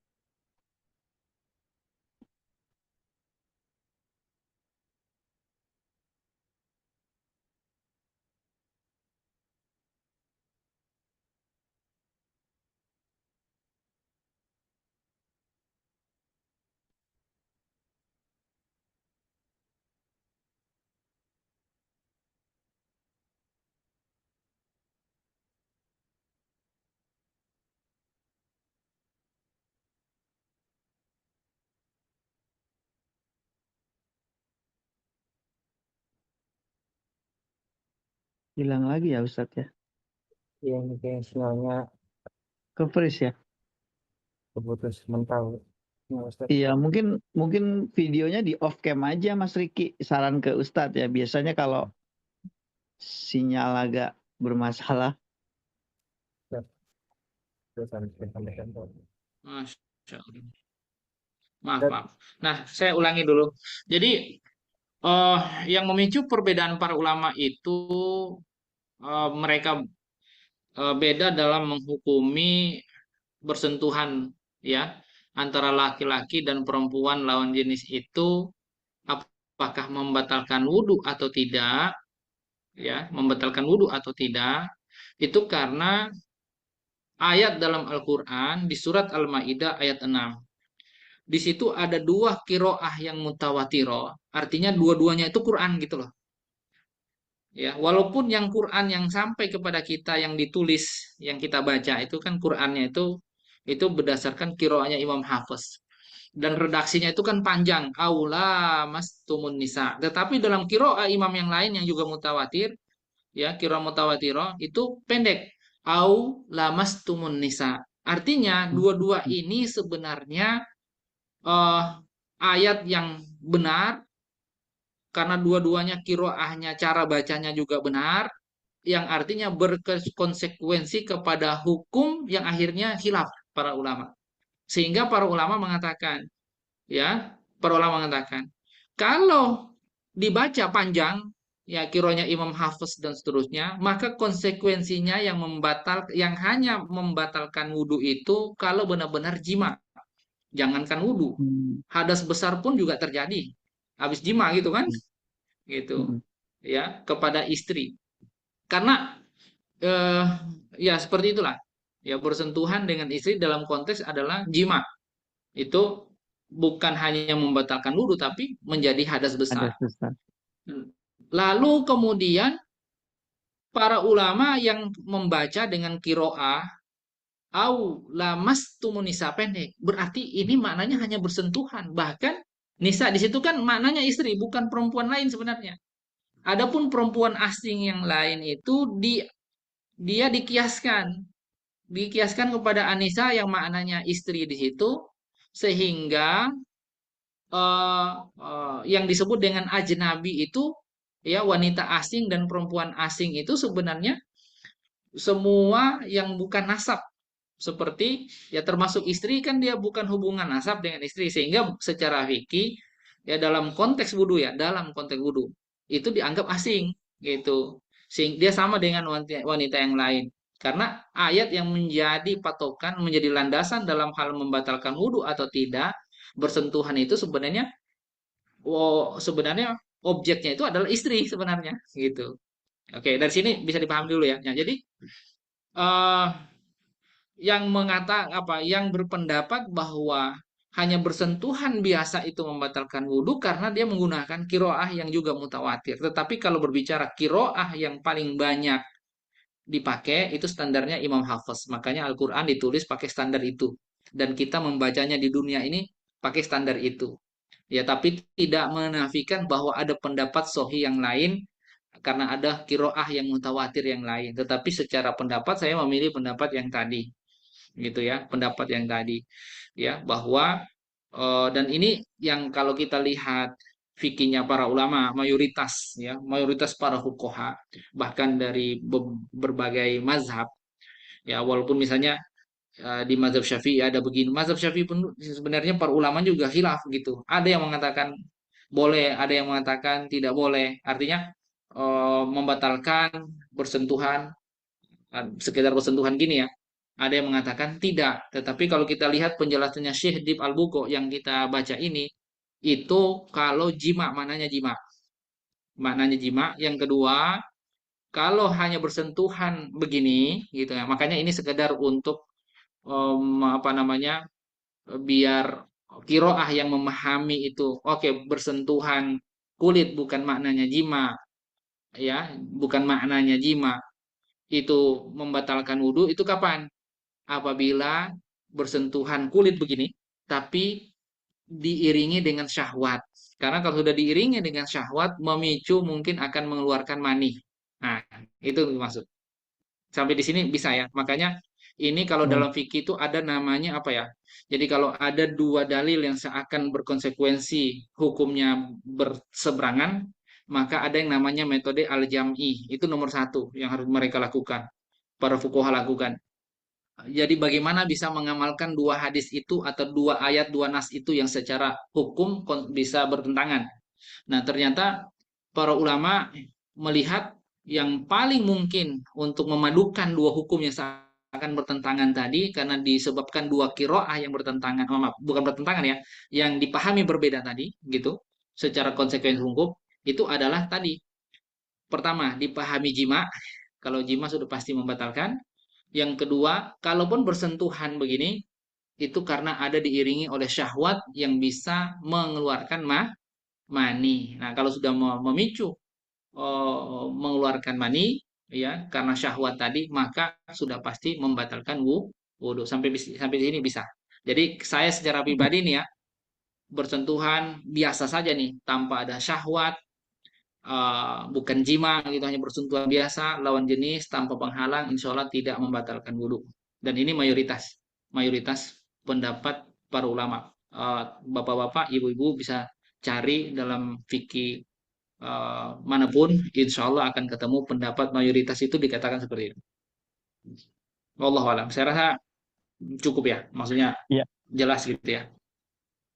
C: Hilang lagi ya Ustadz ya.
A: Iya, ini kayak sinyalnya
C: Kepres ya.
A: keputus mental. Ya, Ustaz.
C: Iya, mungkin videonya di off cam aja Mas Riki. Saran ke Ustadz ya. Biasanya kalau sinyal agak bermasalah.
A: Terus harus disampaikan.
B: Masya Allah. Maaf. Nah, saya ulangi dulu. Jadi, eh yang memicu perbedaan para ulama itu mereka beda dalam menghukumi bersentuhan ya antara laki-laki dan perempuan lawan jenis itu, apakah membatalkan wudhu atau tidak, ya membatalkan wudhu atau tidak, itu karena ayat dalam Al-Quran di surat Al-Maidah ayat 6. Di situ ada dua kiroah yang mutawatiro, artinya dua-duanya itu Quran gitu loh. Ya, walaupun yang Quran yang sampai kepada kita yang ditulis, yang kita baca itu kan Qurannya itu berdasarkan kiroahnya Imam Hafiz. Dan redaksinya itu kan panjang, aula mastumun nisa. Tetapi dalam kiroah imam yang lain yang juga mutawatir, ya kiroah mutawatiro itu pendek, au lamastumun nisa. Artinya dua-dua ini sebenarnya eh, ayat yang benar karena dua-duanya kiroahnya cara bacanya juga benar, yang artinya berkonsekuensi kepada hukum yang akhirnya khilaf para ulama. Sehingga para ulama mengatakan, ya, para ulama mengatakan, kalau dibaca panjang, ya kironya Imam Hafiz dan seterusnya, maka konsekuensinya yang hanya membatalkan wudhu itu kalau benar-benar jima. Jangankan wudhu,
C: Hmm.
B: hadas besar pun juga terjadi. Habis jima gitu kan? Gitu.
C: Hmm.
B: Ya, kepada istri. Karena eh, ya seperti itulah. Ya bersentuhan dengan istri dalam konteks adalah jima. Itu bukan hanya membatalkan wudhu tapi menjadi hadas
C: Ada
B: besar.
C: susah.
B: Lalu kemudian para ulama yang membaca dengan kiroah au lamas tumunisa pendek, berarti ini maknanya hanya bersentuhan. Bahkan nisa di situ kan maknanya istri, bukan perempuan lain sebenarnya. Adapun perempuan asing yang lain itu dia dikiaskan kepada Anisa yang maknanya istri di situ, sehingga yang disebut dengan ajnabi itu, ya wanita asing dan perempuan asing itu sebenarnya semua yang bukan nasab, seperti ya termasuk istri kan dia bukan hubungan nasab dengan istri, sehingga secara fikih ya dalam konteks wudhu, ya dalam konteks wudhu itu dianggap asing gitu, sehingga dia sama dengan wanita yang lain, karena ayat yang menjadi patokan, menjadi landasan dalam hal membatalkan wudhu atau tidak bersentuhan itu sebenarnya objeknya itu adalah istri sebenarnya gitu. Oke, dari sini bisa dipahami dulu ya. Ya, jadi eh, yang berpendapat bahwa hanya bersentuhan biasa itu membatalkan wudhu karena dia menggunakan kiroah yang juga mutawatir. Tetapi kalau berbicara kiroah yang paling banyak dipakai itu standarnya Imam Hafiz. Makanya Al-Quran ditulis pakai standar itu. Dan kita membacanya di dunia ini pakai standar itu. Ya, tapi tidak menafikan bahwa ada pendapat sohi yang lain karena ada kiroah yang mutawatir yang lain. Tetapi secara pendapat saya memilih pendapat yang tadi, gitu ya, pendapat yang tadi, ya bahwa dan ini yang kalau kita lihat fikihnya para ulama mayoritas, ya mayoritas para fuqaha bahkan dari berbagai mazhab, ya walaupun misalnya di mazhab Syafi'i ada begini, mazhab Syafi'i pun sebenarnya para ulama juga khilaf gitu. Ada yang mengatakan boleh, ada yang mengatakan tidak boleh. Artinya membatalkan bersentuhan, sekedar bersentuhan gini ya. Ada yang mengatakan tidak. Tetapi kalau kita lihat penjelasannya Syekh Dib Al-Buko yang kita baca ini, itu kalau jima, maknanya jima. Maknanya jima. Yang kedua, kalau hanya bersentuhan begini, gitu ya. Makanya ini sekedar untuk apa namanya, biar kiroah yang memahami itu oke bersentuhan kulit bukan maknanya jima, ya bukan maknanya jima itu membatalkan wudhu itu kapan? Apabila bersentuhan kulit begini tapi diiringi dengan syahwat, karena kalau sudah diiringi dengan syahwat memicu mungkin akan mengeluarkan mani. Nah itu maksud. Sampai di sini bisa ya. Makanya ini kalau
C: Ya.
B: dalam fikih itu ada namanya apa ya? Jadi kalau ada dua dalil yang seakan berkonsekuensi hukumnya berseberangan, maka ada yang namanya metode al-jam'i. Itu nomor satu yang harus mereka lakukan, para fuqaha lakukan. Jadi bagaimana bisa mengamalkan dua hadis itu atau dua ayat, dua nas itu yang secara hukum bisa bertentangan. Nah, ternyata para ulama melihat yang paling mungkin untuk memadukan dua hukum yang akan bertentangan tadi karena disebabkan dua kiroah yang bertentangan, maaf, bukan bertentangan ya, yang dipahami berbeda tadi, gitu, secara konsekuensi hukum, itu adalah tadi. Pertama, dipahami jima, kalau jima sudah pasti membatalkan. Yang kedua, kalaupun bersentuhan begini, itu karena ada diiringi oleh syahwat yang bisa mengeluarkan mani. Nah, kalau sudah memicu mengeluarkan mani, ya, karena syahwat tadi, maka sudah pasti membatalkan wudhu. Sampai di sini bisa. Jadi saya secara pribadi nih ya, bersentuhan biasa saja nih, tanpa ada syahwat, bukan jima gitu, hanya bersentuhan biasa lawan jenis tanpa penghalang, insya Allah tidak membatalkan wudhu. Dan ini mayoritas pendapat para ulama. Bapak-bapak, ibu-ibu bisa cari dalam fikih manapun, insya Allah akan ketemu pendapat mayoritas itu dikatakan seperti itu. Wallahu alam. Saya rasa cukup ya, maksudnya
C: Ya,
B: jelas gitu ya.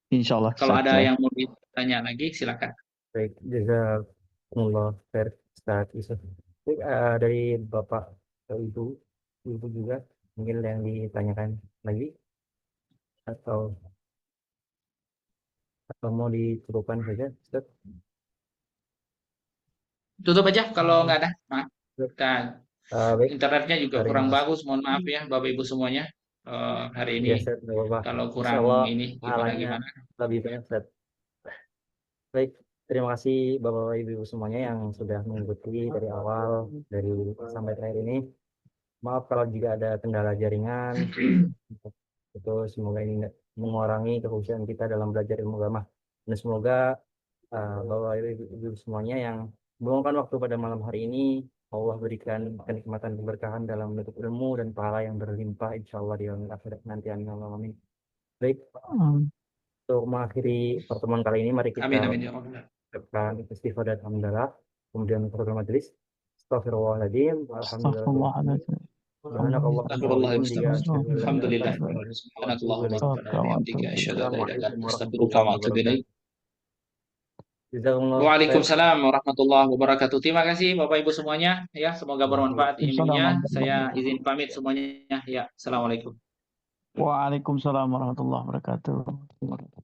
C: insya Allah.
B: Kalau ada
C: Ustaz.
B: yang mau ditanya lagi, silakan.
A: Baik, jazakumullah khair Ustaz Yusuf. Baik, dari Bapak ke Ibu juga mungkin yang ditanyakan lagi atau mau dicukupkan saja Ustaz?
B: Tutup aja kalau nggak ada. Maaf. Dan
A: Baik,
B: internetnya juga
A: terima
B: kurang
A: kasih.
B: bagus, mohon maaf ya Bapak Ibu semuanya. Hari ini
A: Ya, Ustaz, nggak apa-apa.
B: kalau
A: Insya
B: kurang
A: Allah
B: ini
A: pahalanya
B: gimana.
A: lebih banyak Ustaz. Baik, terima kasih Bapak Ibu semuanya yang sudah mengikuti dari awal dari sampai terakhir ini. Maaf kalau juga ada kendala jaringan. Itu semoga ini mengurangi kekhusyuan kita dalam belajar ilmu agama. Dan semoga Bapak Ibu semuanya yang meluangkan waktu pada malam hari ini, Allah berikan kenikmatan keberkahan dalam menuntut ilmu dan pahala yang berlimpah insya Allah di akhirat nanti. Amin. Baik, untuk mengakhiri pertemuan kali ini, mari kita
B: Amin amin ya Allah.
A: ucapkan istighfar dan hamdalah, kemudian program majelis. Astagfirullahaladzim, alhamdulillah.
C: Astagfirullahaladzim.
B: Alhamdulillah. Waalaikumsalam warahmatullahi wabarakatuh. Terima kasih Bapak Ibu semuanya ya, semoga bermanfaat ilmunya. Saya izin pamit semuanya ya. Assalamualaikum.
C: Waalaikumsalam warahmatullahi wabarakatuh.